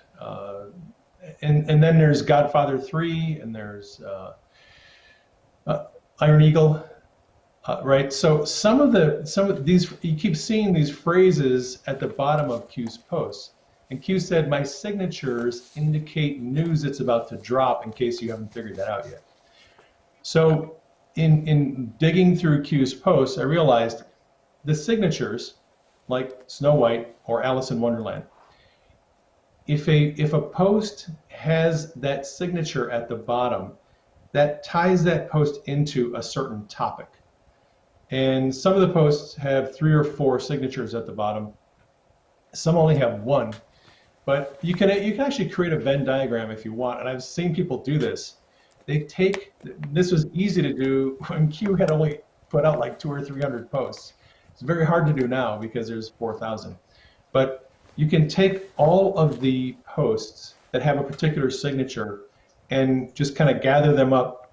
and then there's Godfather 3, and there's Iron Eagle, right? So some of these, you keep seeing these phrases at the bottom of Q's posts. And Q said, my signatures indicate news that's about to drop, in case you haven't figured that out yet. So in digging through Q's posts, I realized the signatures, like Snow White or Alice in Wonderland, if a post has that signature at the bottom, that ties that post into a certain topic. And some of the posts have 3 or 4 signatures at the bottom. Some only have 1. But you can actually create a Venn diagram if you want, and I've seen people do this. This was easy to do when Q had only put out like 200 or 300 posts. It's very hard to do now because there's 4,000. But you can take all of the posts that have a particular signature and just kind of gather them up.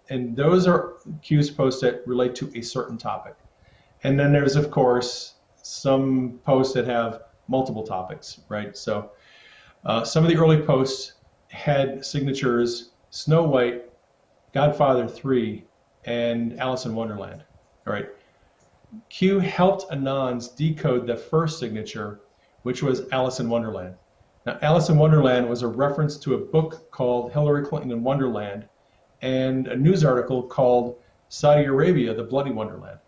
And those are Q's posts that relate to a certain topic. And then there's, of course, some posts that have multiple topics, right? So some of the early posts had signatures Snow White, Godfather 3, and Alice in Wonderland, all right? Q helped Anons decode the first signature, which was Alice in Wonderland. Now, Alice in Wonderland was a reference to a book called Hillary Clinton in Wonderland and a news article called Saudi Arabia, the Bloody Wonderland.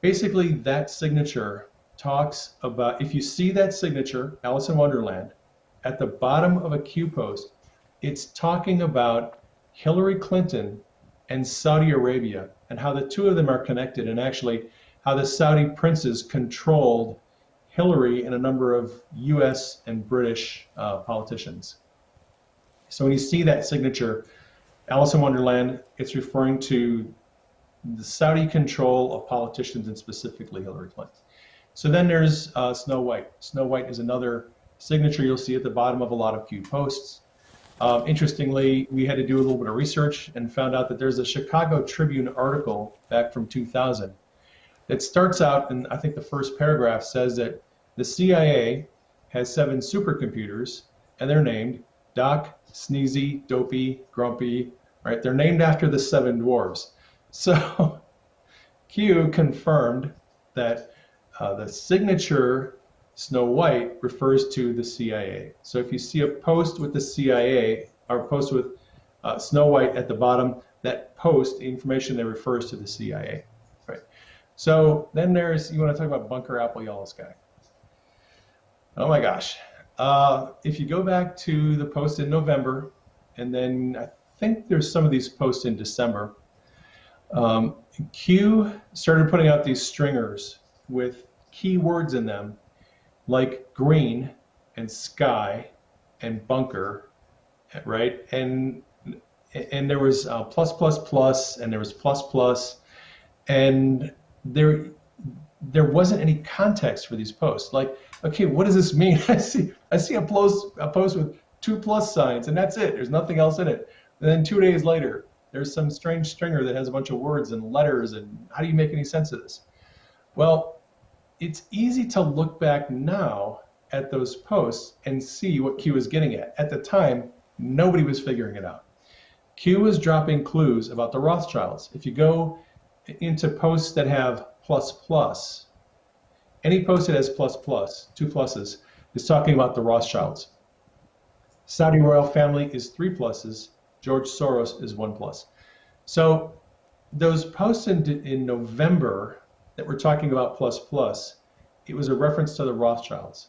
Basically, that signature talks about, if you see that signature, Alice in Wonderland, at the bottom of a Q post, it's talking about Hillary Clinton and Saudi Arabia and how the two of them are connected, and actually how the Saudi princes controlled Hillary and a number of US and British politicians. So when you see that signature, Alice in Wonderland, it's referring to the Saudi control of politicians and specifically Hillary Clinton. So then there's Snow White. Snow White is another signature you'll see at the bottom of a lot of Q posts. Interestingly, we had to do a little bit of research and found out that there's a Chicago Tribune article back from 2000 that starts out, and I think the first paragraph says that the CIA has 7 supercomputers, and they're named Doc, Sneezy, Dopey, Grumpy, right? They're named after the seven dwarves. So Q confirmed that the signature Snow White refers to the CIA. So if you see a post with the CIA or a post with Snow White at the bottom, that post, the information there refers to the CIA, right? So then you want to talk about Bunker Apple Yellow Sky. Oh my gosh. If you go back to the post in November, and then I think there's some of these posts in December, Q started putting out these stringers with keywords in them like green and sky and bunker, right? And there was plus plus plus, and there was plus plus, and there wasn't any context for these posts. Like, okay, what does this mean? I see a post with 2 plus signs, and that's it. There's nothing else in it. And then 2 days later, there's some strange stringer that has a bunch of words and letters, and how do you make any sense of this? Well, it's easy to look back now at those posts and see what Q was getting at. At the time, nobody was figuring it out. Q was dropping clues about the Rothschilds. If you go into posts that have plus plus, any post that has plus plus, 2 pluses, is talking about the Rothschilds. Saudi royal family is 3 pluses. George Soros is 1 plus. So those posts in November that were talking about plus plus, it was a reference to the Rothschilds.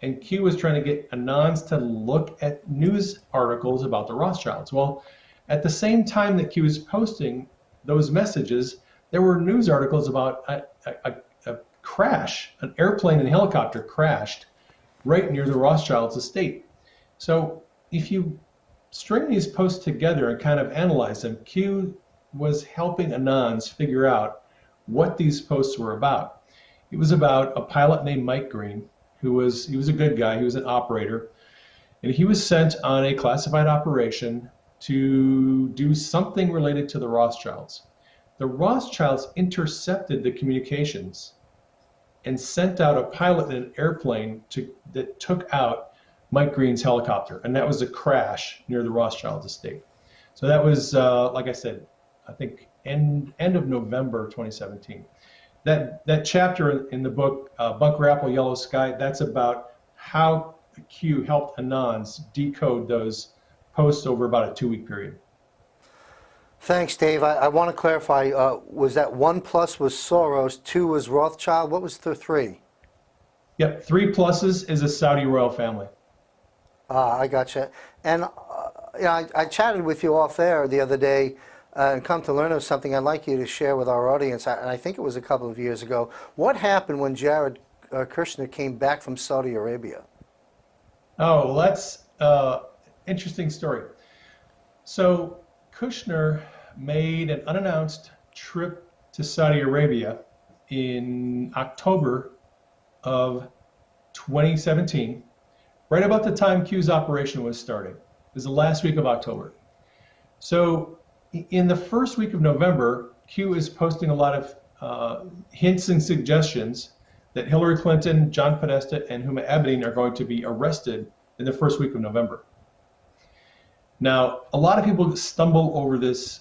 And Q was trying to get Anons to look at news articles about the Rothschilds. Well, at the same time that Q was posting those messages, there were news articles about a crash. An airplane and helicopter crashed right near the Rothschilds' estate. So if you string these posts together and kind of analyze them, Q was helping Anons figure out what these posts were about. It was about a pilot named Mike Green, he was a good guy, he was an operator, and he was sent on a classified operation to do something related to the Rothschilds. The Rothschilds intercepted the communications and sent out a pilot in an airplane that took out Mike Green's helicopter, and that was a crash near the Rothschilds estate. So that was, like I said, I think end of November 2017. That chapter in the book, Bunker Apple Yellow Sky, that's about how Q helped Anons decode those posts over about a 2-week period. Thanks, Dave. I want to clarify, was that 1 plus was Soros, 2 was Rothschild? What was the 3? Yep, 3 pluses is a Saudi royal family. I gotcha. And I chatted with you off there the other day and come to learn of something I'd like you to share with our audience. And I think it was a couple of years ago. What happened when Jared Kushner came back from Saudi Arabia? Oh, that's interesting story. So Kushner made an unannounced trip to Saudi Arabia in October of 2017, right about the time Q's operation was starting. It was the last week of October. So in the first week of November, Q is posting a lot of hints and suggestions that Hillary Clinton, John Podesta, and Huma Abedin are going to be arrested in the first week of November. Now, a lot of people stumble over this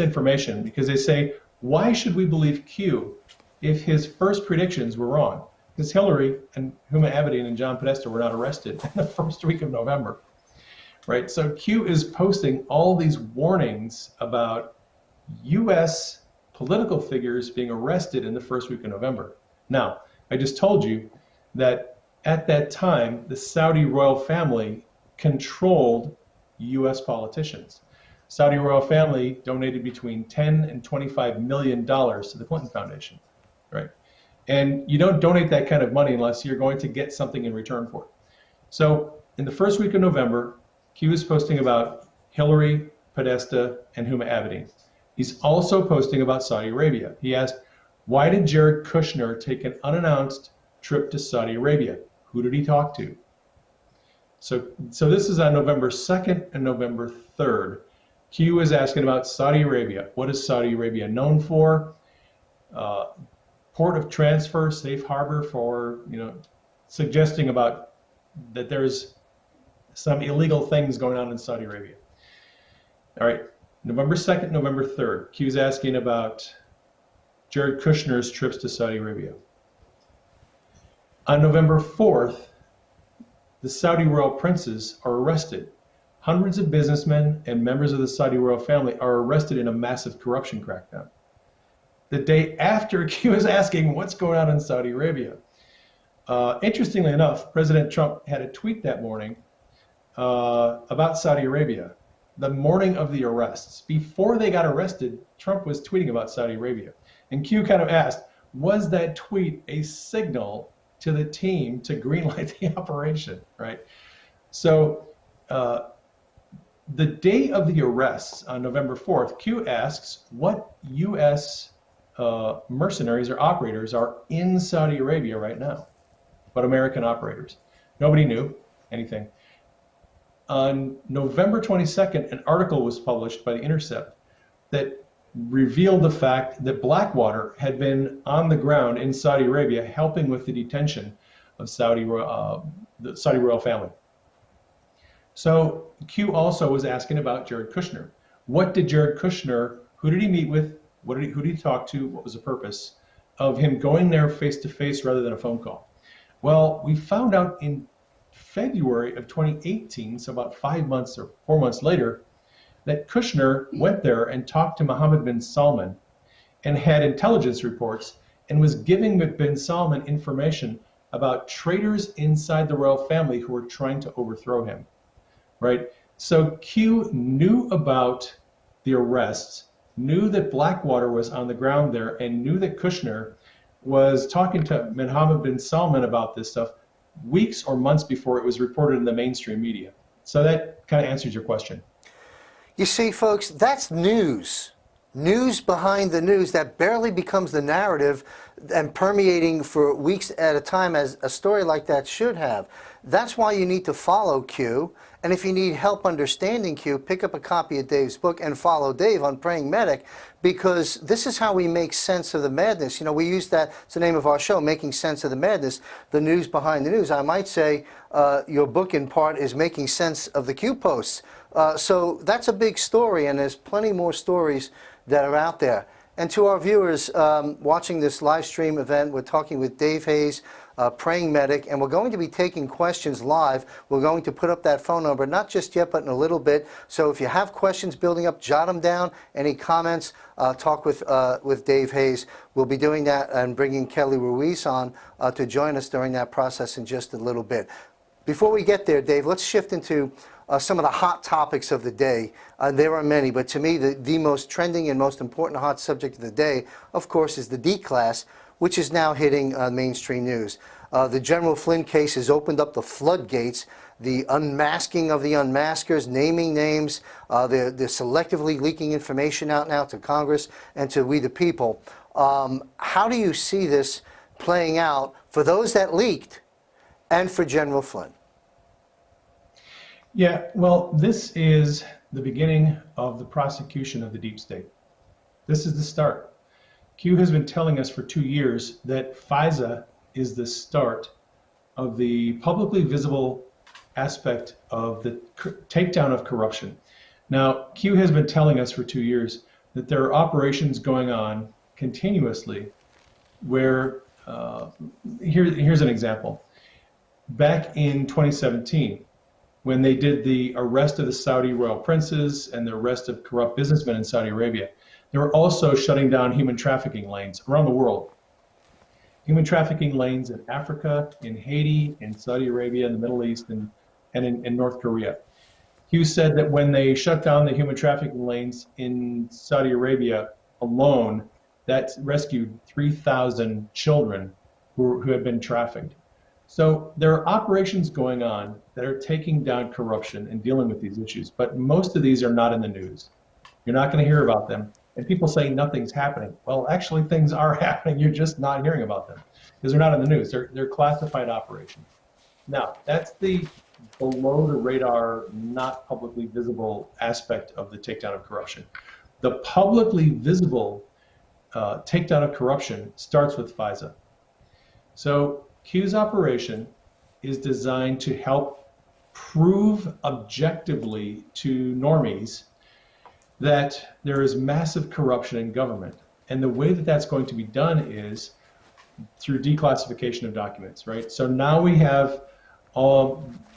information because they say, why should we believe Q if his first predictions were wrong? Because Hillary and Huma Abedin and John Podesta were not arrested in the first week of November, right? So Q is posting all these warnings about U.S. political figures being arrested in the first week of November. Now, I just told you that at that time, the Saudi royal family controlled U.S. politicians. Saudi royal family donated between $10 and $25 million to the Clinton Foundation, right? And you don't donate that kind of money unless you're going to get something in return for it. So in the first week of November, Q is posting about Hillary, Podesta, and Huma Abedin. He's also posting about Saudi Arabia. He asked, why did Jared Kushner take an unannounced trip to Saudi Arabia? Who did he talk to? So this is on November 2nd and November 3rd. Q is asking about Saudi Arabia. What is Saudi Arabia known for? Port of transfer, safe harbor for, suggesting about that there's some illegal things going on in Saudi Arabia. All right, November 2nd, November 3rd, Q's asking about Jared Kushner's trips to Saudi Arabia. On November 4th, the Saudi royal princes are arrested. Hundreds of businessmen and members of the Saudi royal family are arrested in a massive corruption crackdown. The day after, Q is asking what's going on in Saudi Arabia. Interestingly enough, President Trump had a tweet that morning about Saudi Arabia. The morning of the arrests, before they got arrested, Trump was tweeting about Saudi Arabia. And Q kind of asked, was that tweet a signal to the team to greenlight the operation, right? So the day of the arrests on November 4th, Q asks what U.S. Mercenaries or operators are in Saudi Arabia right now, but American operators. Nobody knew anything. On November 22nd, an article was published by The Intercept that revealed the fact that Blackwater had been on the ground in Saudi Arabia helping with the detention of the Saudi royal family. So Q also was asking about Jared Kushner. What did Jared Kushner, who did he meet with? Who did he talk to? What was the purpose of him going there face to face rather than a phone call? Well, we found out in February of 2018, so about 5 months or 4 months later, that Kushner went there and talked to Mohammed bin Salman and had intelligence reports and was giving bin Salman information about traitors inside the royal family who were trying to overthrow him, right? So Q knew about the arrests, knew that Blackwater was on the ground there, and knew that Kushner was talking to Mohammed bin Salman about this stuff weeks or months before it was reported in the mainstream media. So that kind of answers your question. You see, folks, that's news. News behind the news that barely becomes the narrative and permeating for weeks at a time as a story like that should have. That's why you need to follow Q. And if you need help understanding Q, pick up a copy of Dave's book and follow Dave on Praying Medic, because this is how we make sense of the madness. You know, we use that, it's the name of our show, Making Sense of the Madness, the news behind the news. I might say your book in part is making sense of the Q posts. So that's a big story, and there's plenty more stories that are out there. And to our viewers watching this live stream event, we're talking with Dave Hayes, Praying Medic, and we're going to be taking questions live. We're going to put up that phone number, not just yet, but in a little bit. So if you have questions building up, jot them down. Any comments, talk with Dave Hayes. We'll be doing that and bringing Kelly Ruiz on to join us during that process in just a little bit. Before we get there, Dave, let's shift into some of the hot topics of the day. There are many, but to me, the most trending and most important hot subject of the day, of course, is the D-Class, which is now hitting mainstream news. The General Flynn case has opened up the floodgates, the unmasking of the unmaskers, naming names, they're selectively leaking information out now to Congress and to we the people. How do you see this playing out for those that leaked and for General Flynn? Yeah, well, this is the beginning of the prosecution of the deep state. This is the start. Q has been telling us for 2 years that FISA is the start of the publicly visible aspect of the takedown of corruption. Now, Q has been telling us for 2 years that there are operations going on continuously where, here's an example. Back in 2017, when they did the arrest of the Saudi royal princes and the arrest of corrupt businessmen in Saudi Arabia, they were also shutting down human trafficking lanes around the world. Human trafficking lanes in Africa, in Haiti, in Saudi Arabia, in the Middle East, and in North Korea. Hugh said that when they shut down the human trafficking lanes in Saudi Arabia alone, that rescued 3,000 children who had been trafficked. So there are operations going on that are taking down corruption and dealing with these issues, but most of these are not in the news. You're not going to hear about them. And people say nothing's happening. Well, actually, things are happening. You're just not hearing about them because they're not in the news. They're classified operations. Now, that's the below the radar, not publicly visible aspect of the takedown of corruption. The publicly visible takedown of corruption starts with FISA. So Q's operation is designed to help prove objectively to normies that there is massive corruption in government. And the way that that's going to be done is through declassification of documents, right? So now we have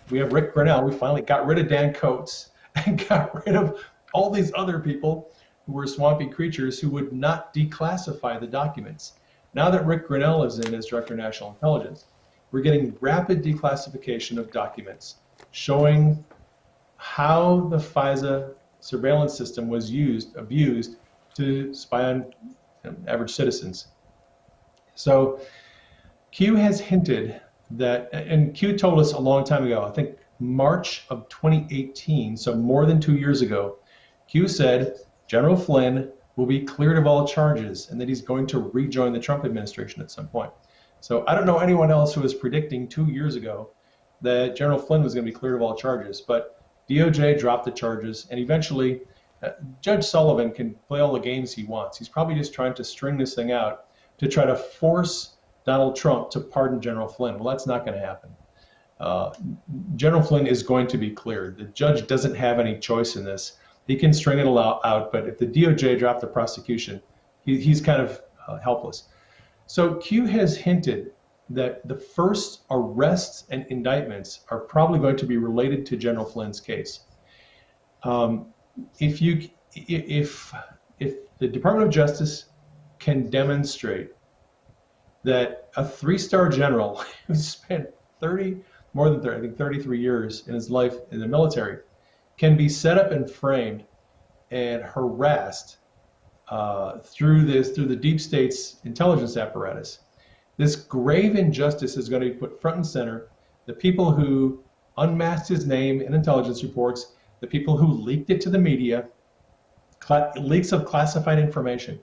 Rick Grinnell. We finally got rid of Dan Coates and got rid of all these other people who were swampy creatures who would not declassify the documents. Now that Rick Grinnell is in as Director of National Intelligence, we're getting rapid declassification of documents showing how the FISA surveillance system was abused to spy on average citizens. So Q has hinted that, and Q told us a long time ago, I think March of 2018, so more than 2 years ago, Q said General Flynn will be cleared of all charges and that he's going to rejoin the Trump administration at some point. So I don't know anyone else who was predicting 2 years ago that General Flynn was going to be cleared of all charges, but DOJ dropped the charges, and eventually Judge Sullivan can play all the games he wants. He's probably just trying to string this thing out to try to force Donald Trump to pardon General Flynn. Well, that's not going to happen. General Flynn is going to be cleared. The judge doesn't have any choice in this. He can string it out, but if the DOJ dropped the prosecution, he's kind of helpless. So Q has hinted that the first arrests and indictments are probably going to be related to General Flynn's case. If the Department of Justice can demonstrate that a 3-star general who spent 33 years in his life in the military can be set up and framed and harassed through the deep state's intelligence apparatus, this grave injustice is going to be put front and center. The people who unmasked his name in intelligence reports, the people who leaked it to the media, leaks of classified information,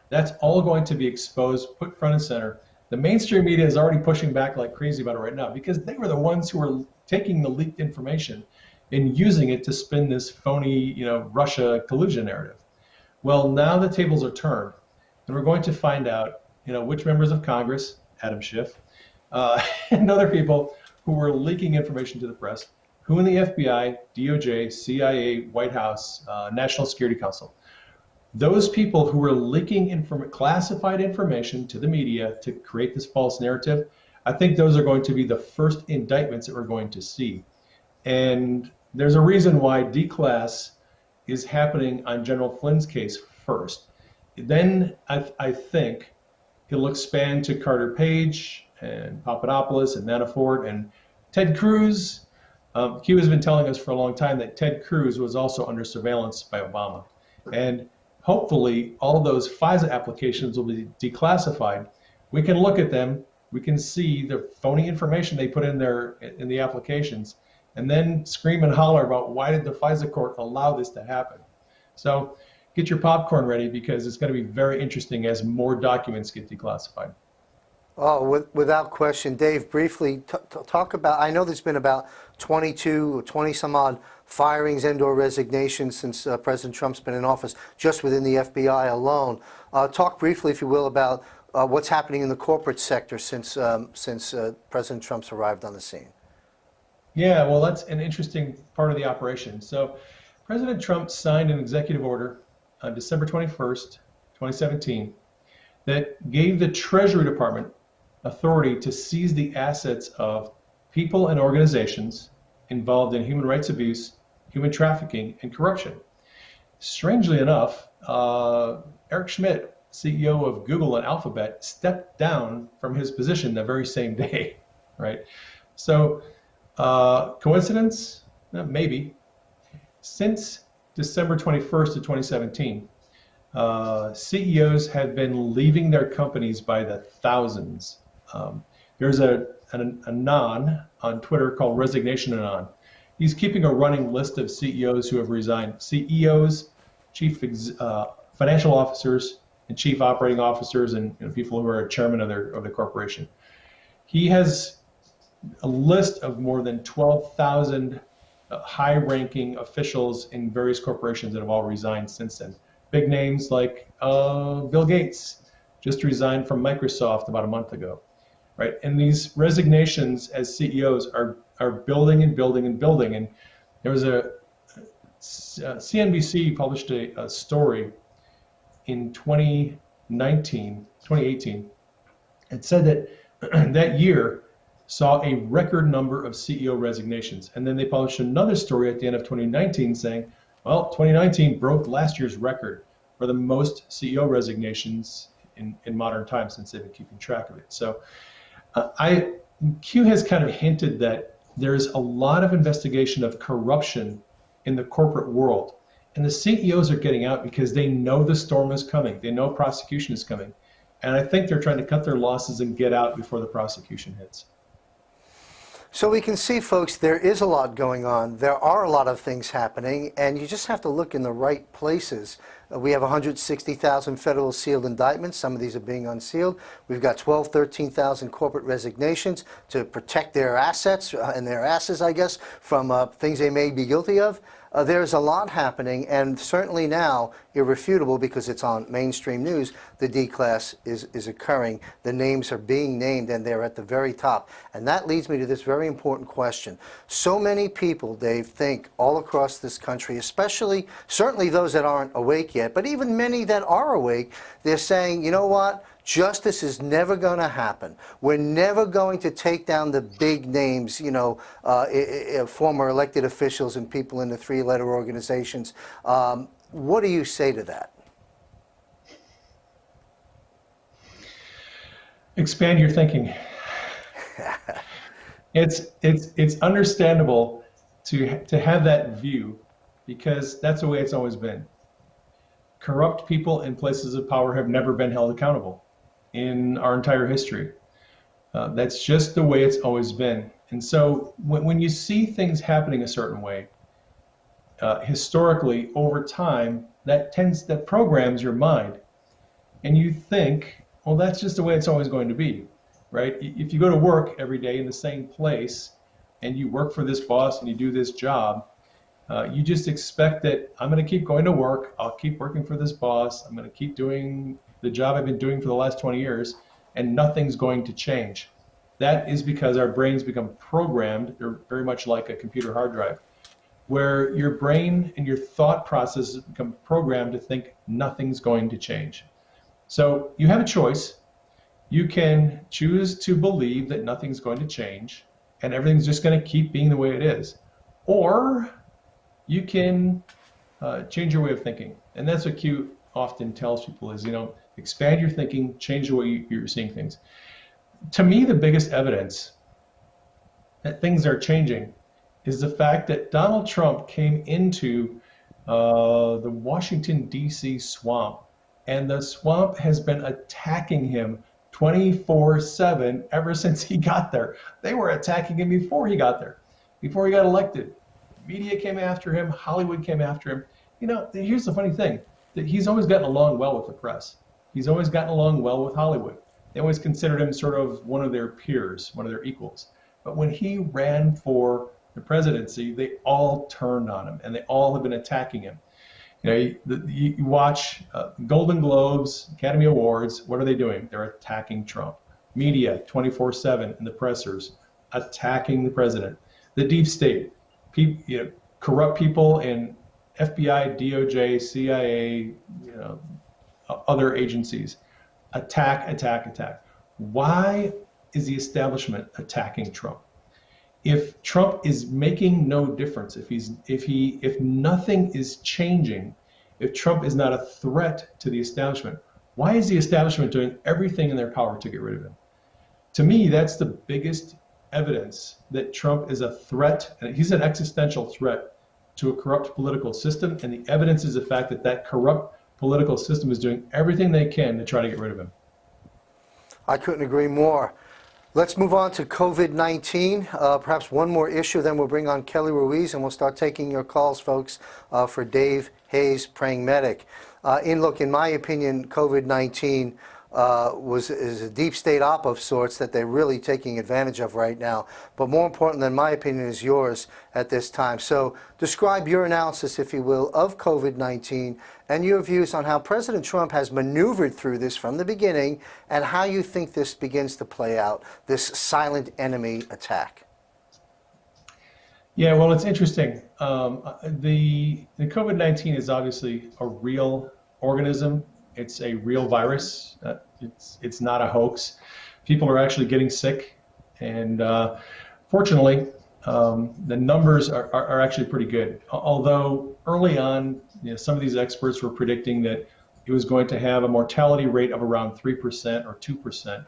that's all going to be exposed, put front and center. The mainstream media is already pushing back like crazy about it right now because they were the ones who were taking the leaked information and using it to spin this phony, Russia collusion narrative. Well, now the tables are turned, and we're going to find out, which members of Congress, Adam Schiff, and other people who were leaking information to the press, who in the FBI, DOJ, CIA, White House, National Security Council. Those people who were leaking classified information to the media to create this false narrative, I think those are going to be the first indictments that we're going to see. And there's a reason why declass is happening on General Flynn's case first. Then I think it'll expand to Carter Page and Papadopoulos and Manafort and Ted Cruz. Q has been telling us for a long time that Ted Cruz was also under surveillance by Obama. And hopefully all those FISA applications will be declassified. We can look at them, we can see the phony information they put in the applications, and then scream and holler about why did the FISA court allow this to happen. So get your popcorn ready because it's going to be very interesting as more documents get declassified. Oh, without question. Dave, briefly talk about, I know there's been about 22 or 20 some odd firings and or resignations since President Trump's been in office, just within the FBI alone. Talk briefly, if you will, about what's happening in the corporate sector since President Trump's arrived on the scene. Yeah, well, that's an interesting part of the operation. So President Trump signed an executive order on December 21st, 2017, that gave the Treasury Department authority to seize the assets of people and organizations involved in human rights abuse, human trafficking, and corruption. Strangely enough, Eric Schmidt, CEO of Google and Alphabet, stepped down from his position the very same day, right? So, coincidence? Maybe. Since December 21st of 2017, CEOs have been leaving their companies by the thousands. There's an Anon on Twitter called Resignation Anon. He's keeping a running list of CEOs who have resigned. CEOs, chief financial officers, and chief operating officers, and people who are chairman of the corporation. He has a list of more than 12,000 high-ranking officials in various corporations that have all resigned since then. Big names like Bill Gates just resigned from Microsoft about a month ago, right? And these resignations as CEOs are building and building and building. And there was CNBC published a story in 2018. It said that that year saw a record number of CEO resignations. And then they published another story at the end of 2019 saying, well, 2019 broke last year's record for the most CEO resignations in modern times, since they've been keeping track of it. So Q has kind of hinted that there's a lot of investigation of corruption in the corporate world. And the CEOs are getting out because they know the storm is coming. They know prosecution is coming. And I think they're trying to cut their losses and get out before the prosecution hits. So we can see, folks, there is a lot going on. There are a lot of things happening, and you just have to look in the right places. We have 160,000 federal sealed indictments. Some of these are being unsealed. We've got 13,000 corporate resignations to protect their assets and their asses, I guess, from things they may be guilty of. There's a lot happening, and certainly now, irrefutable because it's on mainstream news, the D-class is occurring. The names are being named, and they're at the very top. And that leads me to this very important question. So many people, Dave, think all across this country, especially, certainly those that aren't awake yet, but even many that are awake, they're saying, you know what? Justice is never going to happen. We're never going to take down the big names, you know, former elected officials and people in the three-letter organizations. What do you say to that? Expand your thinking. It's understandable to have that view, because that's the way it's always been. Corrupt people in places of power have never been held accountable in our entire history. That's just the way it's always been. And so when you see things happening a certain way, historically, over time, that programs your mind. And you think, well, that's just the way it's always going to be, right? If you go to work every day in the same place, and you work for this boss and you do this job, you just expect that I'm going to keep going to work, I'll keep working for this boss, I'm going to keep doing the job I've been doing for the last 20 years, and nothing's going to change. That is because our brains become programmed. They're very much like a computer hard drive, where your brain and your thought processes become programmed to think nothing's going to change. So you have a choice. You can choose to believe that nothing's going to change and everything's just going to keep being the way it is. Or you can change your way of thinking. And that's what Q often tells people is, you know, expand your thinking, change the way you're seeing things. To me, the biggest evidence that things are changing is the fact that Donald Trump came into the Washington, D.C. swamp, and the swamp has been attacking him 24/7 ever since he got there. They were attacking him before he got there, before he got elected. Media came after him, Hollywood came after him. You know, here's the funny thing, that he's always gotten along well with the press. He's always gotten along well with Hollywood. They always considered him sort of one of their peers, one of their equals. But when he ran for the presidency, they all turned on him, and they all have been attacking him. You know, you watch Golden Globes, Academy Awards, what are they doing? They're attacking Trump. Media, 24/7, and the pressers, attacking the president. The deep state, corrupt people in FBI, DOJ, CIA, you know, other agencies, attack. Why is the establishment attacking Trump? If Trump is making no difference, if nothing is changing, if Trump is not a threat to the establishment, why is the establishment doing everything in their power to get rid of him? To me, that's the biggest evidence that Trump is a threat, and he's an existential threat to a corrupt political system, and the evidence is the fact that that corrupt political system is doing everything they can to try to get rid of him. I couldn't agree more. Let's move on to COVID-19. Perhaps one more issue, then we'll bring on Kelly Ruiz, and we'll start taking your calls, folks, for Dave Hayes, Praying Medic. In my opinion, COVID-19 is a deep state op of sorts that they're really taking advantage of right now. But more important than my opinion is yours at this time. So describe your analysis, if you will, of COVID-19 and your views on how President Trump has maneuvered through this from the beginning and how you think this begins to play out, this silent enemy attack. Yeah, well, it's interesting. The COVID-19 is obviously a real organism. It's a real virus. It's not a hoax. People are actually getting sick, and fortunately, the numbers are actually pretty good. Although early on, some of these experts were predicting that it was going to have a mortality rate of around 3% or 2%.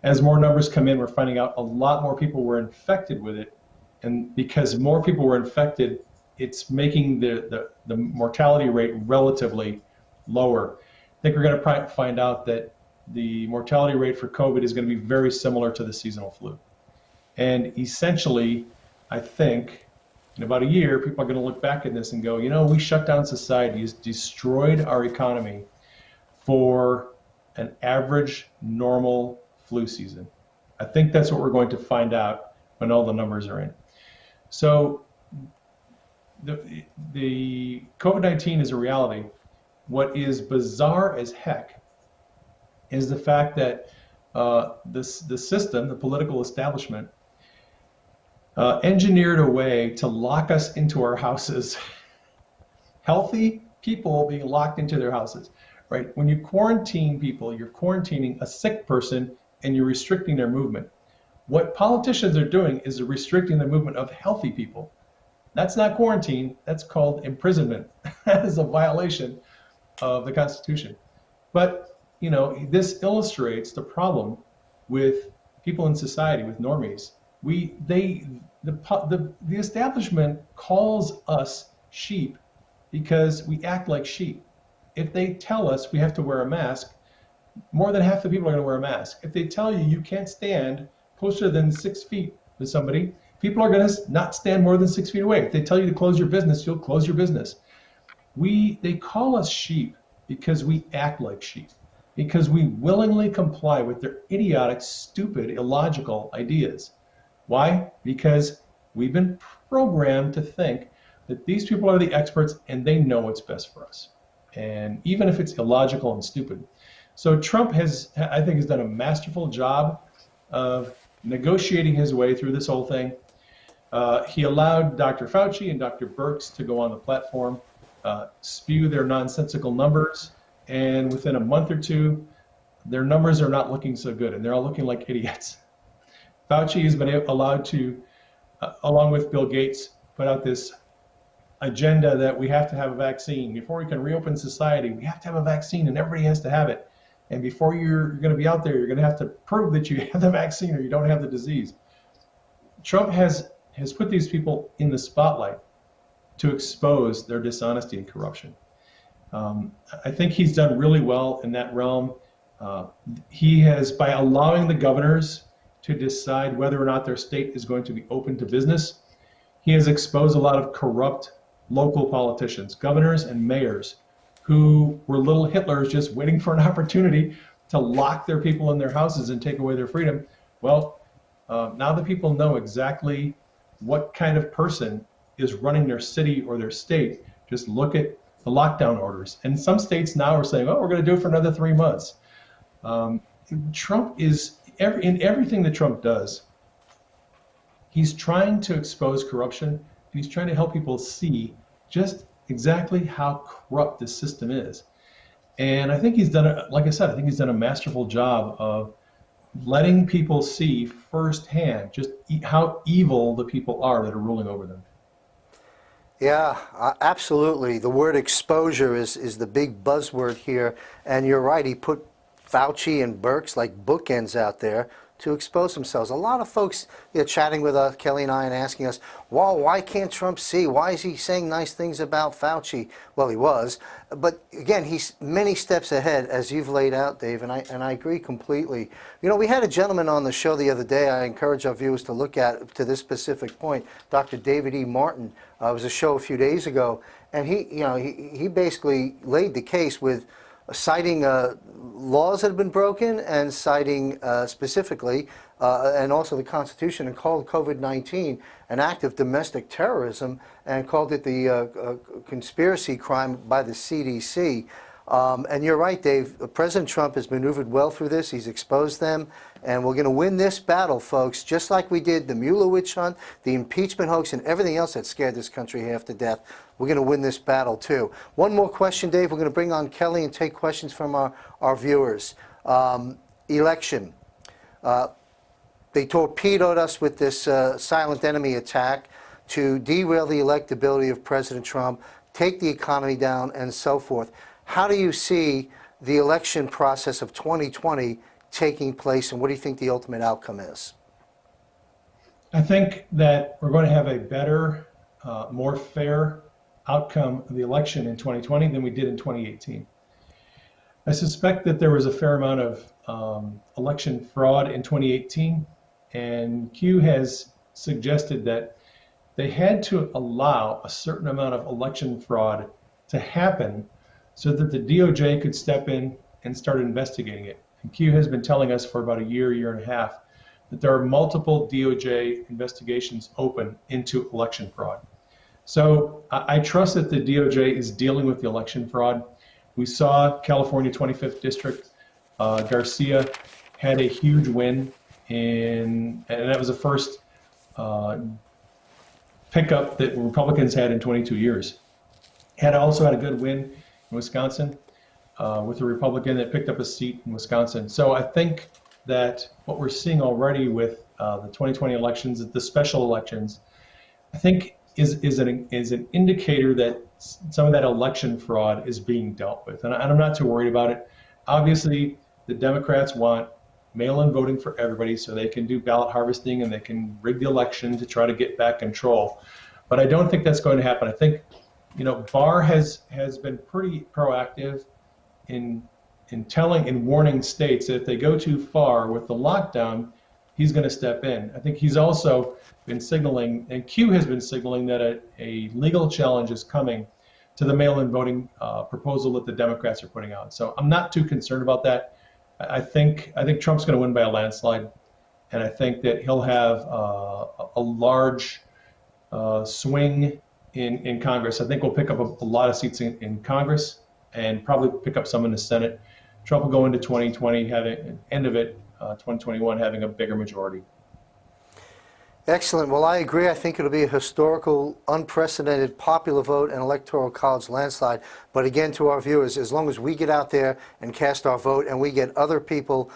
As more numbers come in, we're finding out a lot more people were infected with it. And because more people were infected, it's making the mortality rate relatively lower. I think we're going to find out that the mortality rate for COVID is going to be very similar to the seasonal flu. And essentially, I think in about a year, people are going to look back at this and go, we shut down society, destroyed our economy for an average normal flu season. I think that's what we're going to find out when all the numbers are in. So the COVID-19 is a reality. What is bizarre as heck is the fact that the system, the political establishment, engineered a way to lock us into our houses. Healthy people being locked into their houses, right? When you quarantine people, you're quarantining a sick person and you're restricting their movement. What politicians are doing is restricting the movement of healthy people. That's not quarantine, that's called imprisonment. That is a violation of the Constitution. But, this illustrates the problem with people in society, with normies. The establishment calls us sheep because we act like sheep. If they tell us we have to wear a mask, more than half the people are going to wear a mask. If they tell you you can't stand closer than 6 feet with somebody, people are going to not stand more than 6 feet away. If they tell you to close your business, you'll close your business. They call us sheep because we act like sheep, because we willingly comply with their idiotic, stupid, illogical ideas. Why? Because we've been programmed to think that these people are the experts and they know what's best for us. And even if it's illogical and stupid. So Trump I think, has done a masterful job of negotiating his way through this whole thing. He allowed Dr. Fauci and Dr. Birx to go on the platform, spew their nonsensical numbers, and within a month or two, their numbers are not looking so good, and they're all looking like idiots. Fauci has been allowed to, along with Bill Gates, put out this agenda that we have to have a vaccine. Before we can reopen society, we have to have a vaccine, and everybody has to have it. And before you're going to be out there, you're going to have to prove that you have the vaccine or you don't have the disease. Trump has put these people in the spotlight to expose their dishonesty and corruption. I think he's done really well in that realm. He has, by allowing the governors to decide whether or not their state is going to be open to business, he has exposed a lot of corrupt local politicians, governors and mayors, who were little Hitlers just waiting for an opportunity to lock their people in their houses and take away their freedom. Well, now the people know exactly what kind of person is running their city or their state. Just look at the lockdown orders. And some states now are saying, oh, we're going to do it for another 3 months. Trump is, in everything that Trump does, he's trying to expose corruption, and he's trying to help people see just exactly how corrupt this system is. And I think he's done, like I said, I think he's done a masterful job of letting people see firsthand just how evil the people are that are ruling over them. Yeah, absolutely. The word exposure is the big buzzword here. And you're right, he put Fauci and Birx like bookends out there to expose themselves. A lot of folks chatting with us, Kelly and I, and asking us, well, why can't Trump see? Why is he saying nice things about Fauci? Well, he was. But again, he's many steps ahead, as you've laid out, Dave, and I agree completely. We had a gentleman on the show the other day. I encourage our viewers to look at to this specific point, Dr. David E. Martin. It was a show a few days ago, and he basically laid the case with citing laws that have been broken and citing specifically and also the Constitution, and called COVID-19 an act of domestic terrorism and called it the conspiracy crime by the CDC. And you're right, Dave. President Trump has maneuvered well through this. He's exposed them. And we're going to win this battle, folks, just like we did the Mueller witch hunt, the impeachment hoax, and everything else that scared this country half to death. We're going to win this battle, too. One more question, Dave. We're going to bring on Kelly and take questions from our viewers. Election. They torpedoed us with this silent enemy attack to derail the electability of President Trump, take the economy down, and so forth. How do you see the election process of 2020 taking place, and what do you think the ultimate outcome is? I think that we're going to have a better, more fair outcome of the election in 2020 than we did in 2018. I suspect that there was a fair amount of election fraud in 2018, and Q has suggested that they had to allow a certain amount of election fraud to happen so that the DOJ could step in and start investigating it. And Q has been telling us for about a year and a half, that there are multiple DOJ investigations open into election fraud. So I trust that the DOJ is dealing with the election fraud. We saw California 25th District, Garcia had a huge win and that was the first pickup that Republicans had in 22 years. Had also had a good win in Wisconsin with a Republican that picked up a seat in Wisconsin. So I think that what we're seeing already with the 2020 elections, the special elections, I think is an indicator that some of that election fraud is being dealt with. And I'm not too worried about it. Obviously, the Democrats want mail-in voting for everybody so they can do ballot harvesting and they can rig the election to try to get back control. But I don't think that's going to happen. I think, Barr has been pretty proactive in telling and warning states that if they go too far with the lockdown, he's going to step in. I think he's also been signaling, and Q has been signaling, that a legal challenge is coming to the mail-in voting proposal that the Democrats are putting out. So I'm not too concerned about that. I think Trump's going to win by a landslide, and I think that he'll have a large swing in Congress. I think we'll pick up a lot of seats in Congress and probably pick up some in the Senate. Trump will go into 2020 having end of it, 2021 having a bigger majority. Excellent. Well, I agree. I think it'll be a historical, unprecedented popular vote and electoral college landslide. But again, to our viewers, as long as we get out there and cast our vote and we get other people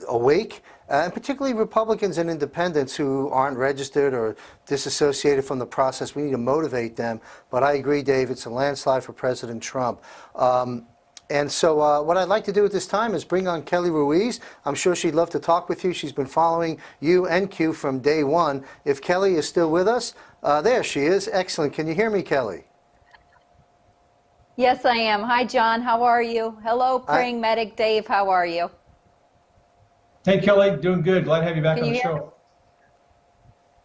awake, and particularly Republicans and independents who aren't registered or disassociated from the process, we need to motivate them. But I agree, Dave, it's a landslide for President Trump. And so what I'd like to do at this time is bring on Kelly Ruiz. I'm sure she'd love to talk with you. She's been following you and Q from day one. If Kelly is still with us, there she is. Excellent. Can you hear me, Kelly? Yes, I am. Hi, John. How are you? Hello, Praying Medic Dave. How are you? Hey, Kelly. Doing good. Glad to have you back Can on the you hear me? show.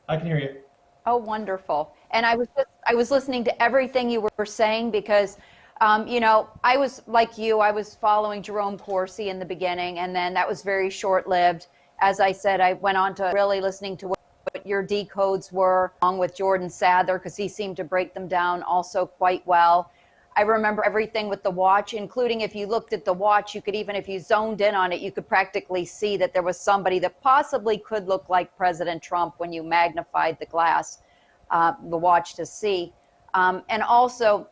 I can hear you. Oh, wonderful. And I was listening to everything you were saying because I was like you, I was following Jerome Corsi in the beginning, and then that was very short-lived. As I said, I went on to really listening to what your decodes were, along with Jordan Sather, because he seemed to break them down also quite well. I remember everything with the watch, including if you looked at the watch, you could even, if you zoned in on it, you could practically see that there was somebody that possibly could look like President Trump when you magnified the glass, the watch to see. And also,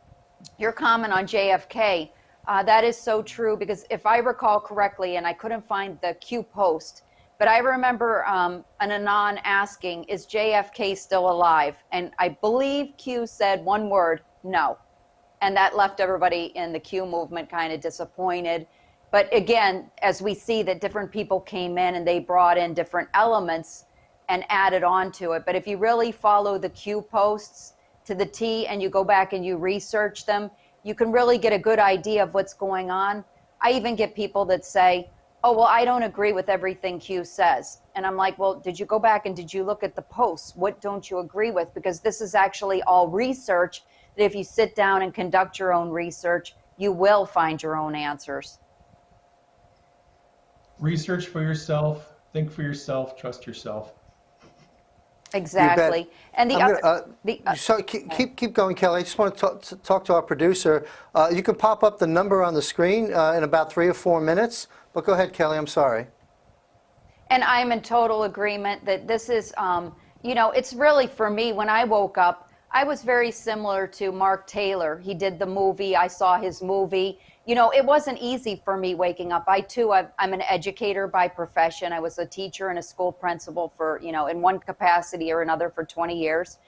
your comment on JFK, that is so true, because if I recall correctly, and I couldn't find the Q post, but I remember an Anon asking, is JFK still alive? And I believe Q said one word, no. And that left everybody in the Q movement kind of disappointed. But again, as we see that different people came in and they brought in different elements and added on to it. But if you really follow the Q posts to the T and you go back and you research them, you can really get a good idea of what's going on. I even get people that say, oh, well, I don't agree with everything Q says. And I'm like, well, did you go back and did you look at the posts? What don't you agree with? Because this is actually all research that if you sit down and conduct your own research, you will find your own answers. Research for yourself, think for yourself, trust yourself. Exactly. And the I'm other, so keep going, Kelly. I just want to talk to our producer. You can pop up the number on the screen in about 3 or 4 minutes. But go ahead, Kelly. I'm sorry. and I'm in total agreement that this is, it's really for me, when I woke up, I was very similar to Mark Taylor. He did the movie, I saw his movie. It wasn't easy for me waking up. I'm an educator by profession. I was a teacher and a school principal for, in one capacity or another for 20 years.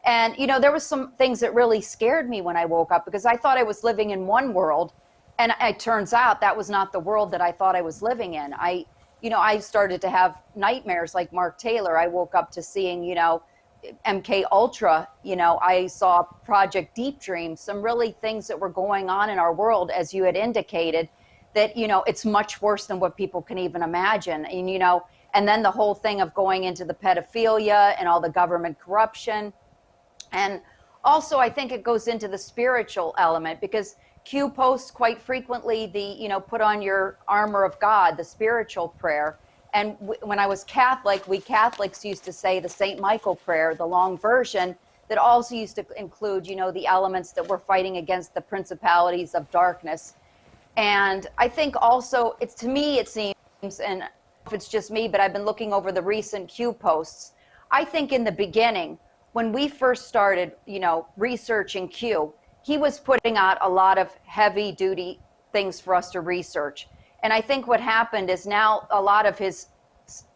And, there was some things that really scared me when I woke up because I thought I was living in one world. And it turns out that was not the world that I thought I was living in. I started to have nightmares like Mark Taylor. I woke up to seeing, MK Ultra. I saw Project Deep Dream, some really things that were going on in our world, as you had indicated, that, it's much worse than what people can even imagine. And then the whole thing of going into the pedophilia and all the government corruption. And also, I think it goes into the spiritual element because Q posts quite frequently put on your armor of God, the spiritual prayer. And when I was Catholic, we Catholics used to say the St. Michael prayer, the long version, that also used to include, the elements that we're fighting against, the principalities of darkness. And I think also, to me, it seems, and if it's just me, but I've been looking over the recent Q posts. I think in the beginning, when we first started, researching Q, he was putting out a lot of heavy duty things for us to research. And I think what happened is now a lot of his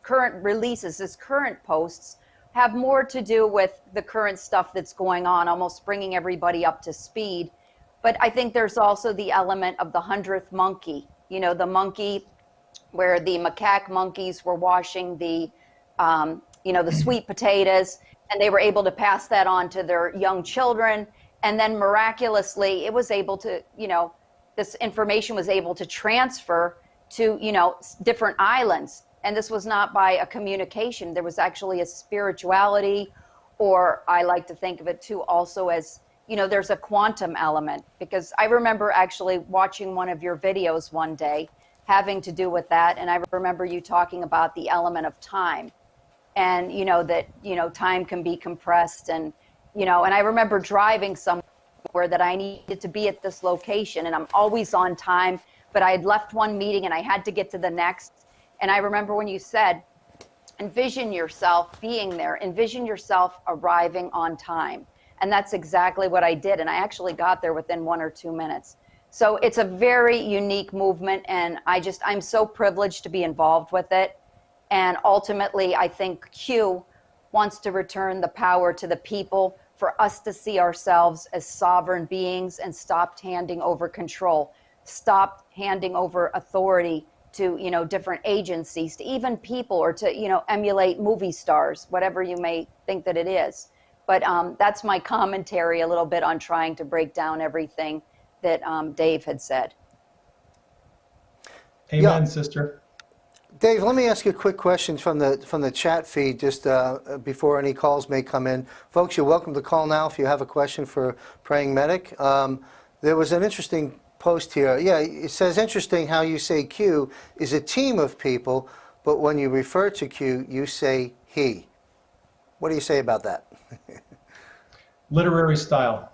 current releases, his current posts, have more to do with the current stuff that's going on, almost bringing everybody up to speed. But I think there's also the element of the 100th monkey, the monkey where the macaque monkeys were washing the sweet potatoes, and they were able to pass that on to their young children. And then miraculously, it was able to, this information was able to transfer to, different islands. And this was not by a communication. There was actually a spirituality, or I like to think of it too also as, there's a quantum element. Because I remember actually watching one of your videos one day having to do with that. And I remember you talking about the element of time. And, that, time can be compressed. And I remember driving somewhere that I needed to be at this location, and I'm always on time, but I had left one meeting and I had to get to the next. And I remember when you said, envision yourself being there, envision yourself arriving on time. And that's exactly what I did. And I actually got there within 1 or 2 minutes. So it's a very unique movement, and I'm so privileged to be involved with it. And ultimately, I think Q wants to return the power to the people, for us to see ourselves as sovereign beings and stop handing over control, stop handing over authority to, different agencies, to even people, or to, emulate movie stars, whatever you may think that it is. But that's my commentary a little bit on trying to break down everything that Dave had said. Amen, Yeah. sister. Dave, let me ask you a quick question from the chat feed just before any calls may come in. Folks, you're welcome to call now if you have a question for Praying Medic. There was an interesting post here. Yeah, it says, interesting how you say Q is a team of people, but when you refer to Q, you say he. What do you say about that? Literary style.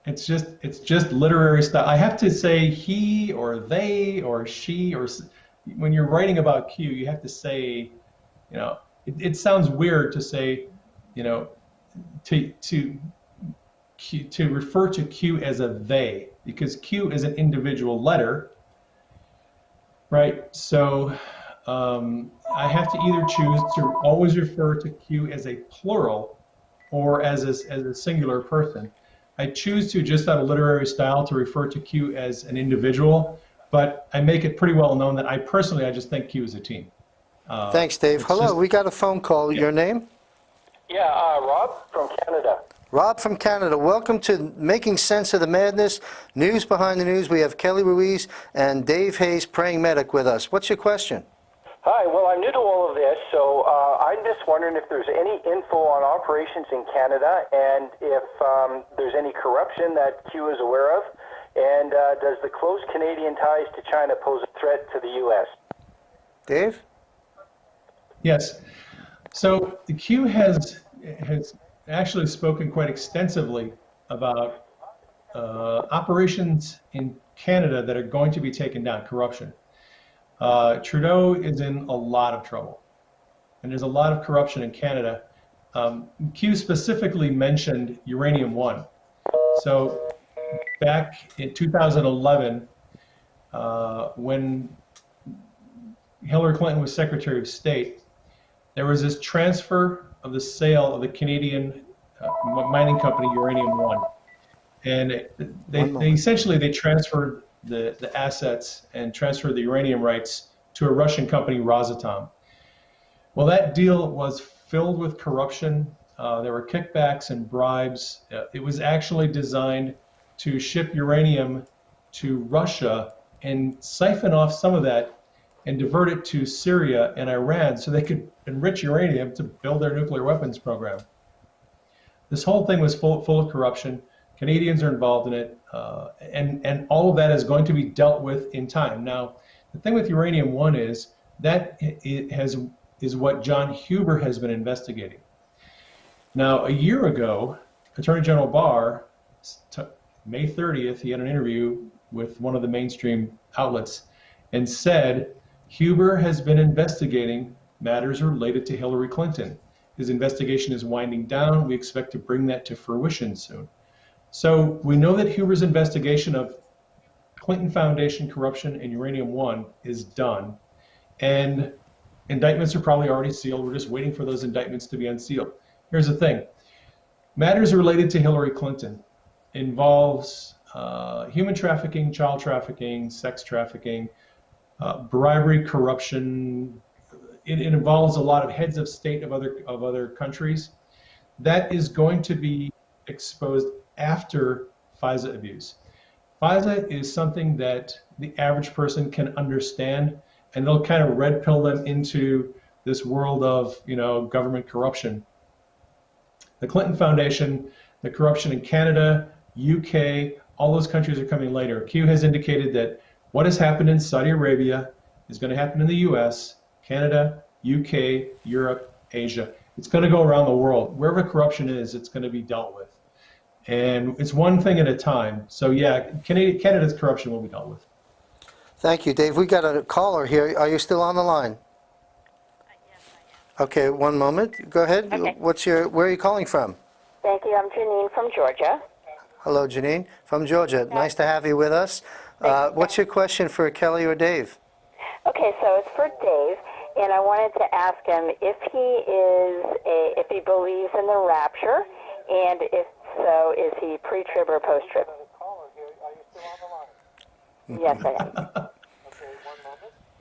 It's just literary style. I have to say he or they or she, or when you're writing about Q, you have to say, it sounds weird to say, to refer to Q as a they, because Q is an individual letter, right? So I have to either choose to always refer to Q as a plural or as a singular person. I choose to, just out of literary style, to refer to Q as an individual, but I make it pretty well known that I just think Q is a team. Thanks, Dave. Hello, we got a phone call. Yeah. Your name? Yeah, Rob from Canada. Rob from Canada. Welcome to Making Sense of the Madness, News Behind the News. We have Kelly Ruiz and Dave Hayes, Praying Medic, with us. What's your question? Hi, well, I'm new to all of this, so I'm just wondering if there's any info on operations in Canada, and if there's any corruption that Q is aware of, and does the close Canadian ties to China pose a threat to the U.S.? Dave? Yes. So the Q has actually spoken quite extensively about operations in Canada that are going to be taken down, corruption. Trudeau is in a lot of trouble, and there's a lot of corruption in Canada. Q specifically mentioned Uranium One. So back in 2011, when Hillary Clinton was Secretary of State, there was this transfer of the sale of the Canadian mining company Uranium One, and they essentially they transferred the assets and transferred the uranium rights to a Russian company, Rosatom. Well, that deal was filled with corruption. There were kickbacks and bribes. It was actually designed to ship uranium to Russia and siphon off some of that and divert it to Syria and Iran so they could enrich uranium to build their nuclear weapons program. This whole thing was full of corruption. Canadians are involved in it, and all of that is going to be dealt with in time. Now, the thing with Uranium One is that is what John Huber has been investigating. Now, a year ago, Attorney General Barr, May 30th, he had an interview with one of the mainstream outlets and said, Huber has been investigating matters related to Hillary Clinton. His investigation is winding down. We expect to bring that to fruition soon. So we know that Huber's investigation of Clinton Foundation corruption and Uranium One is done. And indictments are probably already sealed. We're just waiting for those indictments to be unsealed. Here's the thing. Matters related to Hillary Clinton involves human trafficking, child trafficking, sex trafficking, bribery, corruption. It involves a lot of heads of state of other countries. That is going to be exposed after FISA abuse. FISA is something that the average person can understand, and they'll kind of red pill them into this world of, government corruption. The Clinton Foundation, the corruption in Canada, UK, all those countries are coming later. Q has indicated that what has happened in Saudi Arabia is going to happen in the US, Canada, UK, Europe, Asia. It's going to go around the world. Wherever corruption is, it's going to be dealt with. And it's one thing at a time. So yeah, Canada's corruption will be dealt with. Thank you, Dave. We got a caller here. Are you still on the line? Yes, I am. Okay, one moment. Go ahead. Okay. Where are you calling from? Thank you. I'm Janine from Georgia. Hello, Janine from Georgia. Nice to have you with us. What's your question for Kelly or Dave? Okay, so it's for Dave, and I wanted to ask him if he believes in the rapture, and if so, is he pre-trib or post-trib? Yes, I am.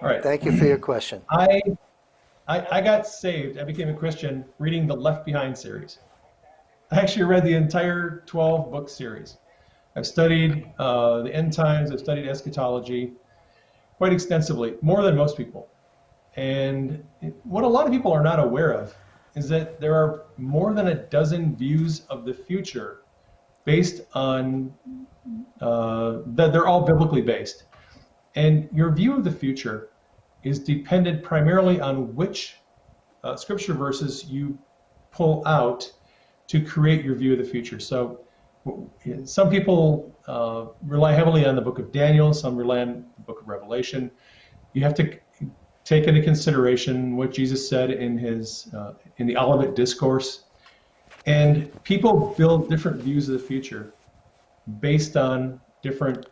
All right. Thank you for your question. I got saved. I became a Christian reading the Left Behind series. I actually read the entire 12-book series. I've studied the end times. I've studied eschatology quite extensively, more than most people. And what a lot of people are not aware of is that there are more than a dozen views of the future based on, that they're all biblically based. And your view of the future is dependent primarily on which scripture verses you pull out to create your view of the future. So some people rely heavily on the book of Daniel, some rely on the book of Revelation. You have to take into consideration what Jesus said in the Olivet Discourse. And people build different views of the future based on different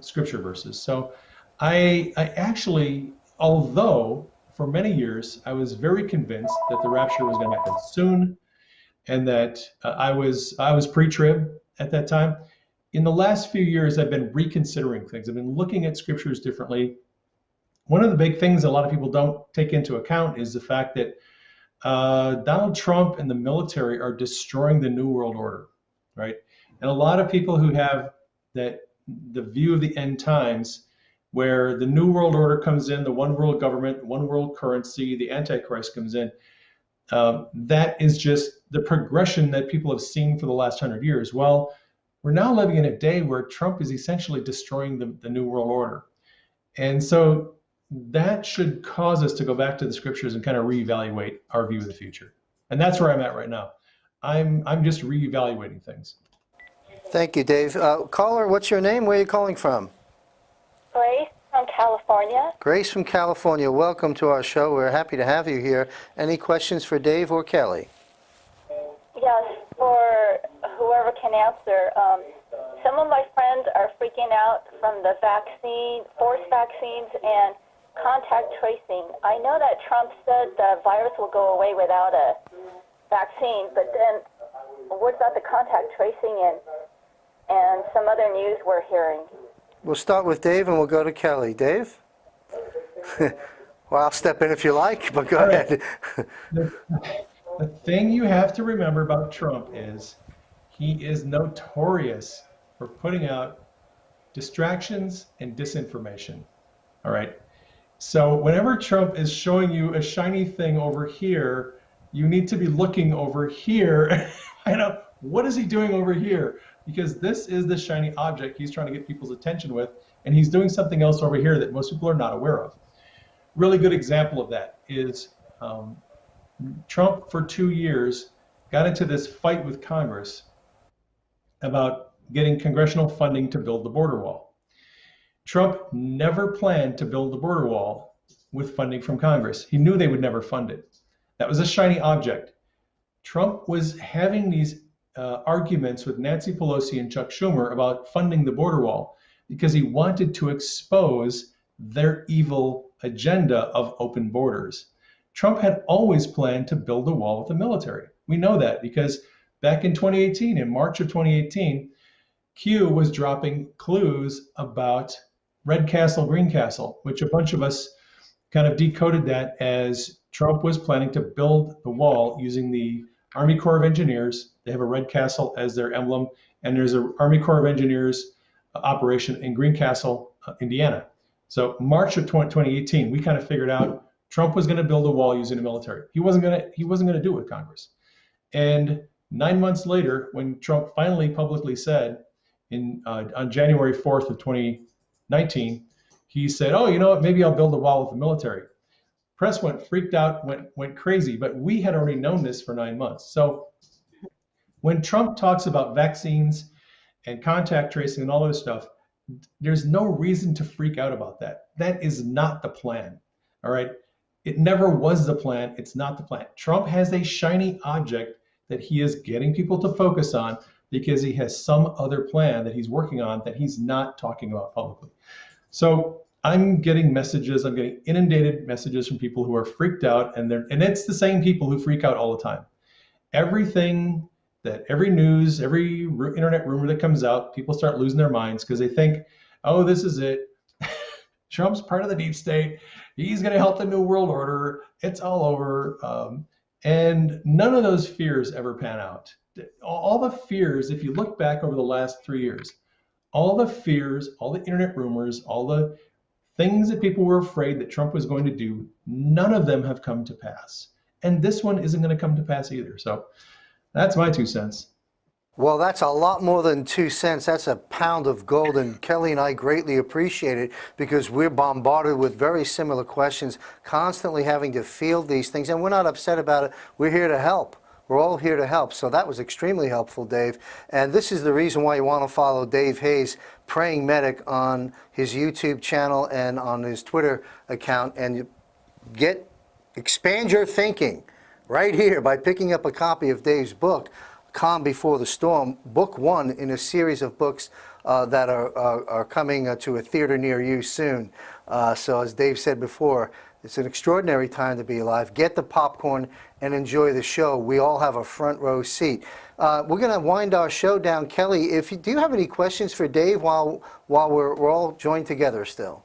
scripture verses. So I actually, although for many years I was very convinced that the rapture was going to happen soon, and that I was pre-trib at that time, in the last few years I've been reconsidering things. I've been looking at scriptures differently. One of the big things a lot of people don't take into account is the fact that Donald Trump and the military are destroying the New World Order, right? And a lot of people who have the view of the end times, where the New World Order comes in, the one world government, one world currency, the Antichrist comes in, that is just the progression that people have seen for the last 100 years. Well, we're now living in a day where Trump is essentially destroying the New World Order. And so that should cause us to go back to the scriptures and kind of reevaluate our view of the future. And that's where I'm at right now. I'm just reevaluating things. Thank you, Dave. Caller, what's your name? Where are you calling from? Grace from California. Grace from California. Welcome to our show. We're happy to have you here. Any questions for Dave or Kelly? Yes, for whoever can answer. Some of my friends are freaking out from the forced vaccines and contact tracing. I know that Trump said the virus will go away without a vaccine, but then what about the contact tracing and some other news we're hearing? We'll start with Dave and we'll go to Kelly. Dave? Well, I'll step in if you like, but go ahead. The thing you have to remember about Trump is he is notorious for putting out distractions and disinformation. All right. So whenever Trump is showing you a shiny thing over here, you need to be looking over here. I know, what is he doing over here? Because this is the shiny object he's trying to get people's attention with, and he's doing something else over here that most people are not aware of. Really good example of that is Trump for 2 years got into this fight with Congress about getting congressional funding to build the border wall. Trump never planned to build the border wall with funding from Congress. He knew they would never fund it. That was a shiny object. Trump was having these arguments with Nancy Pelosi and Chuck Schumer about funding the border wall because he wanted to expose their evil agenda of open borders. Trump had always planned to build a wall with the military. We know that because back in 2018, in March of 2018, Q was dropping clues about Red Castle, Green Castle, which a bunch of us kind of decoded that as Trump was planning to build the wall using the Army Corps of Engineers. They have a red castle as their emblem, and there's an Army Corps of Engineers operation in Greencastle, Indiana. So March of 2018, we kind of figured out Trump was going to build a wall using the military. He wasn't going to do it with Congress. And 9 months later, when Trump finally publicly said on January 4th of 2019, he said, "Oh, you know what? Maybe I'll build a wall with the military." Press freaked out, went crazy, but we had already known this for 9 months. So when Trump talks about vaccines and contact tracing and all this stuff, there's no reason to freak out about that. That is not the plan. All right. It never was the plan. It's not the plan. Trump has a shiny object that he is getting people to focus on because he has some other plan that he's working on that he's not talking about publicly. So I'm getting messages, I'm getting inundated messages from people who are freaked out, and it's the same people who freak out all the time. Every news, every internet rumor that comes out, people start losing their minds because they think, oh, this is it. Trump's part of the deep state. He's going to help the New World Order. It's all over. And none of those fears ever pan out. All the fears, if you look back over the last 3 years, all the fears, all the internet rumors, all the things that people were afraid that Trump was going to do, none of them have come to pass. And this one isn't going to come to pass either. So that's my 2 cents. Well, that's a lot more than 2 cents. That's a pound of gold, and Kelly and I greatly appreciate it because we're bombarded with very similar questions, constantly having to field these things, and we're not upset about it. We're here to help. We're all here to help. So that was extremely helpful, Dave. And this is the reason why you want to follow Dave Hayes, Praying Medic, on his YouTube channel and on his Twitter account, and expand your thinking right here by picking up a copy of Dave's book, Calm Before the Storm, book 1 in a series of books that are coming to a theater near you soon. So as Dave said before, it's an extraordinary time to be alive. Get the popcorn and enjoy the show. We all have a front row seat. We're going to wind our show down. Kelly, do you have any questions for Dave while we're all joined together still?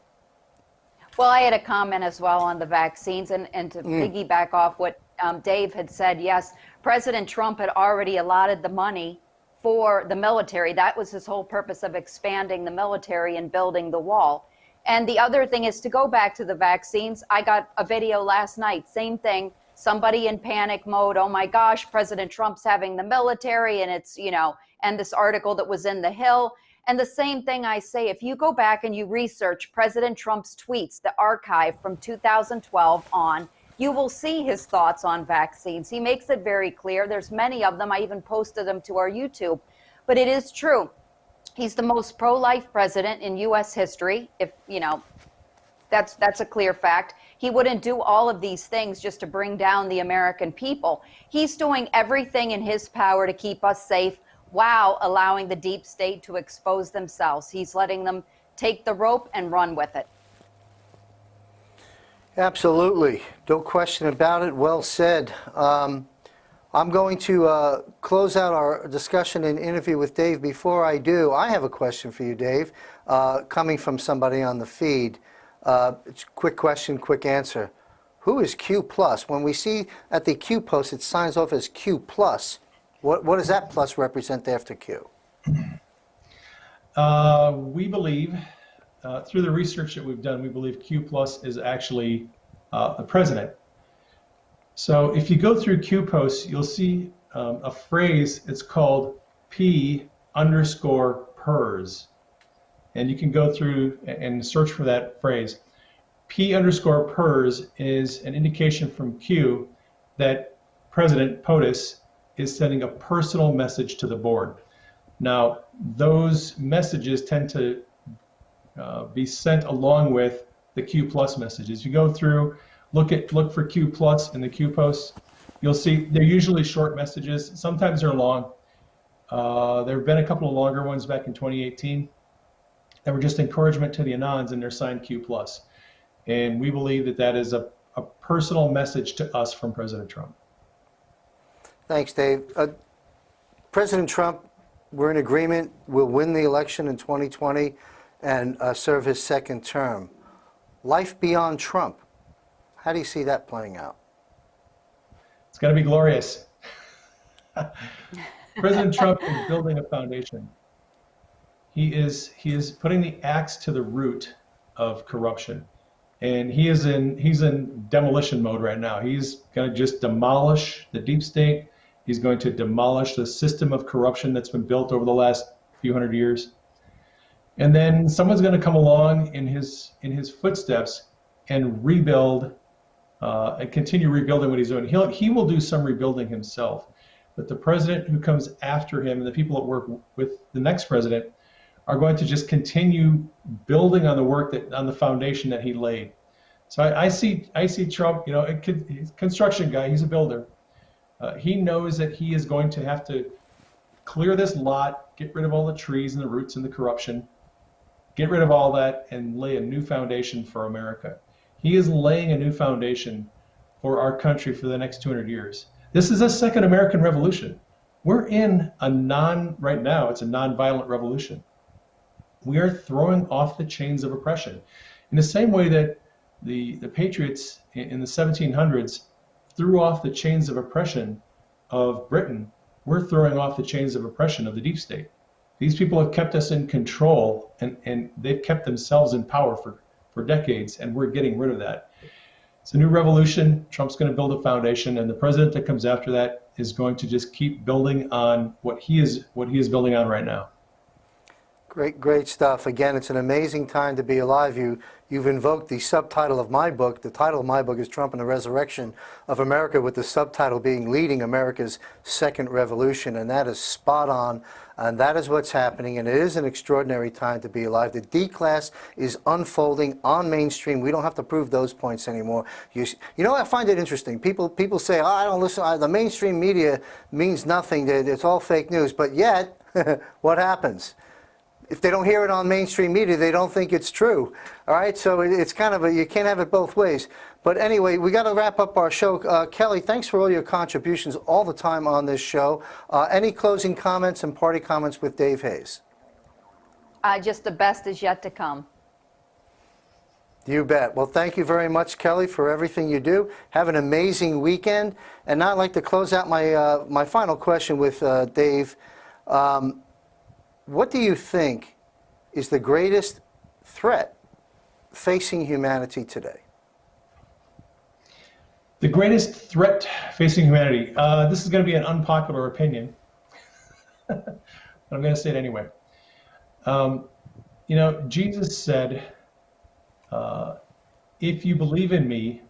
Well, I had a comment as well on the vaccines, and to piggyback off what Dave had said, yes, President Trump had already allotted the money for the military. That was his whole purpose of expanding the military and building the wall. And the other thing is to go back to the vaccines. I got a video last night, same thing, somebody in panic mode. Oh my gosh, President Trump's having the military, and it's, and this article that was in The Hill. And the same thing I say, if you go back and you research President Trump's tweets, the archive from 2012 on, you will see his thoughts on vaccines. He makes it very clear. There's many of them. I even posted them to our YouTube. But it is true. He's the most pro-life president in U.S. history. If, that's a clear fact. He wouldn't do all of these things just to bring down the American people. He's doing everything in his power to keep us safe while allowing the deep state to expose themselves. He's letting them take the rope and run with it. Absolutely. No question about it. Well said. I'm going to close out our discussion and interview with Dave. Before I do, I have a question for you, Dave, coming from somebody on the feed. It's a quick question, quick answer. Who is Q+? When we see at the Q post, it signs off as Q+. What does that plus represent after Q? We believe, through the research that we've done, we believe Q+ is actually the president. So if you go through Q posts, you'll see a phrase. It's called P_PERS. And you can go through and search for that phrase. P_PERS is an indication from Q that President POTUS is sending a personal message to the board. Now, those messages tend to be sent along with the Q+ messages. You go through, look for Q+ in the Q posts. You'll see they're usually short messages. Sometimes they're long. There have been a couple of longer ones back in 2018 that were just encouragement to the Anons, and they're signed Q+. And we believe that that is a personal message to us from President Trump. Thanks, Dave. President Trump, we're in agreement, will win the election in 2020 and serve his second term. Life beyond Trump, how do you see that playing out? It's going to be glorious. President Trump is building a foundation. He is putting the axe to the root of corruption. And he's in demolition mode right now. He's going to just demolish the deep state. He's going to demolish the system of corruption that's been built over the last few hundred years. And then someone's going to come along in his footsteps and rebuild and continue rebuilding what he's doing. He will do some rebuilding himself. But the president who comes after him and the people that work with the next president are going to just continue building on the work on the foundation that he laid. So I see Trump, he's a construction guy, he's a builder. He knows that he is going to have to clear this lot, get rid of all the trees and the roots and the corruption, get rid of all that, and lay a new foundation for America. He is laying a new foundation for our country for the next 200 years. This is a second American Revolution. We're in right now, it's a non-violent revolution. We are throwing off the chains of oppression. In the same way that the Patriots in the 1700s threw off the chains of oppression of Britain, we're throwing off the chains of oppression of the deep state. These people have kept us in control, and they've kept themselves in power for decades, and we're getting rid of that. It's a new revolution. Trump's going to build a foundation, and the president that comes after that is going to just keep building on what he is building on right now. Great stuff. Again, it's an amazing time to be alive. You've invoked the subtitle of my book. The title of my book is Trump and the Resurrection of America, with the subtitle being Leading America's Second Revolution. And that is spot on. And that is what's happening. And it is an extraordinary time to be alive. The D class is unfolding on mainstream. We don't have to prove those points anymore. You know, I find it interesting. People say, oh, I don't listen. The mainstream media means nothing. It's all fake news. But yet, what happens? If they don't hear it on mainstream media, they don't think it's true. All right, so it's kind of you can't have it both ways. But anyway, we got to wrap up our show. Kelly, thanks for all your contributions all the time on this show. Any closing comments and party comments with Dave Hayes? Just the best is yet to come. You bet. Well, thank you very much, Kelly, for everything you do. Have an amazing weekend. And now I'd like to close out my final question with Dave. What do you think is the greatest threat facing humanity today? The greatest threat facing humanity. This is going to be an unpopular opinion, but I'm going to say it anyway. You know, Jesus said, if you believe in me,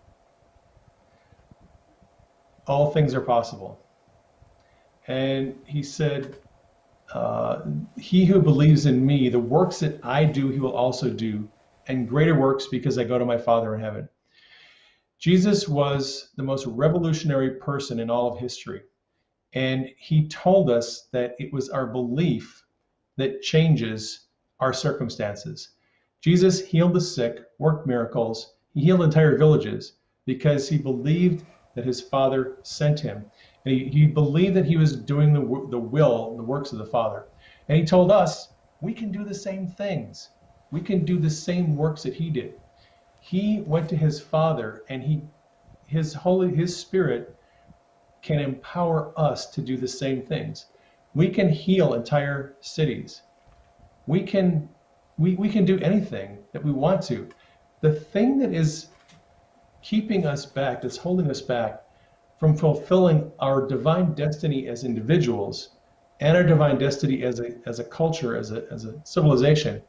all things are possible. And he said, he who believes in me, the works that I do, he will also do, and greater works because I go to my Father in heaven. Jesus was the most revolutionary person in all of history. And he told us that it was our belief that changes our circumstances. Jesus healed the sick, worked miracles. He healed entire villages because he believed that his Father sent him. And he believed that he was doing the works of the Father. And he told us, we can do the same things. We can do the same works that he did. He went to his Father, and his Spirit can empower us to do the same things. We can heal entire cities. We can do anything that we want to. The thing that is keeping us back, that's holding us back from fulfilling our divine destiny as individuals and our divine destiny as a culture, as a civilization,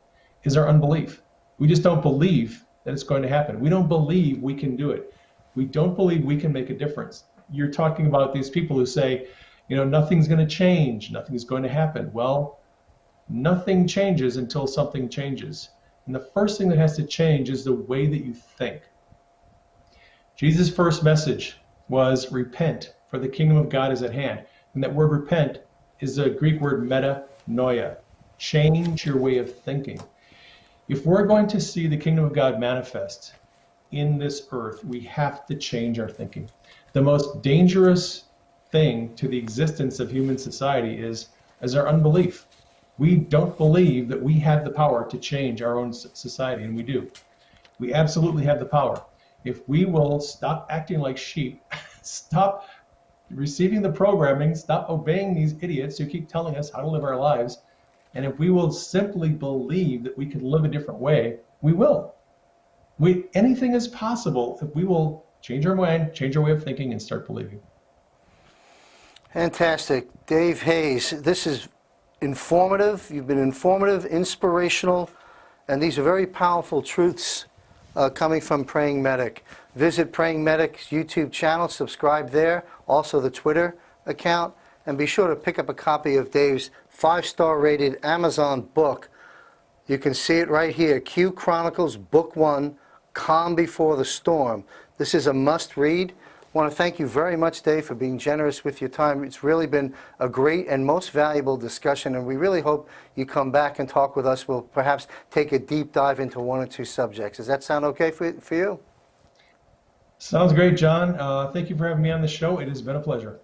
is our unbelief. We just don't believe that it's going to happen. We don't believe we can do it. We don't believe we can make a difference. You're talking about these people who say, you know, nothing's going to change, nothing's going to happen. Well, nothing changes until something changes. And the first thing that has to change is the way that you think. Jesus' first message was repent, for the kingdom of God is at hand. And that word repent is the Greek word metanoia. Change your way of thinking. If we're going to see the kingdom of God manifest in this earth, we have to change our thinking. The most dangerous thing to the existence of human society is our unbelief. We don't believe that we have the power to change our own society, and we do. We absolutely have the power. If we will stop acting like sheep, stop receiving the programming, stop obeying these idiots who keep telling us how to live our lives, and if we will simply believe that we can live a different way, we will. Anything is possible if we will change our mind, change our way of thinking, and start believing. Fantastic. Dave Hayes, this is informative. You've been informative, inspirational, and these are very powerful truths coming from Praying Medic. Visit Praying Medic's YouTube channel, subscribe there, also the Twitter account, and be sure to pick up a copy of Dave's 5-star rated Amazon book. You can see it right here, Q Chronicles Book 1, Calm Before the Storm. This is a must-read. I want to thank you very much, Dave, for being generous with your time. It's really been a great and most valuable discussion, and we really hope you come back and talk with us. We'll perhaps take a deep dive into one or two subjects. Does that sound okay for you? Sounds great, John. Thank you for having me on the show. It has been a pleasure.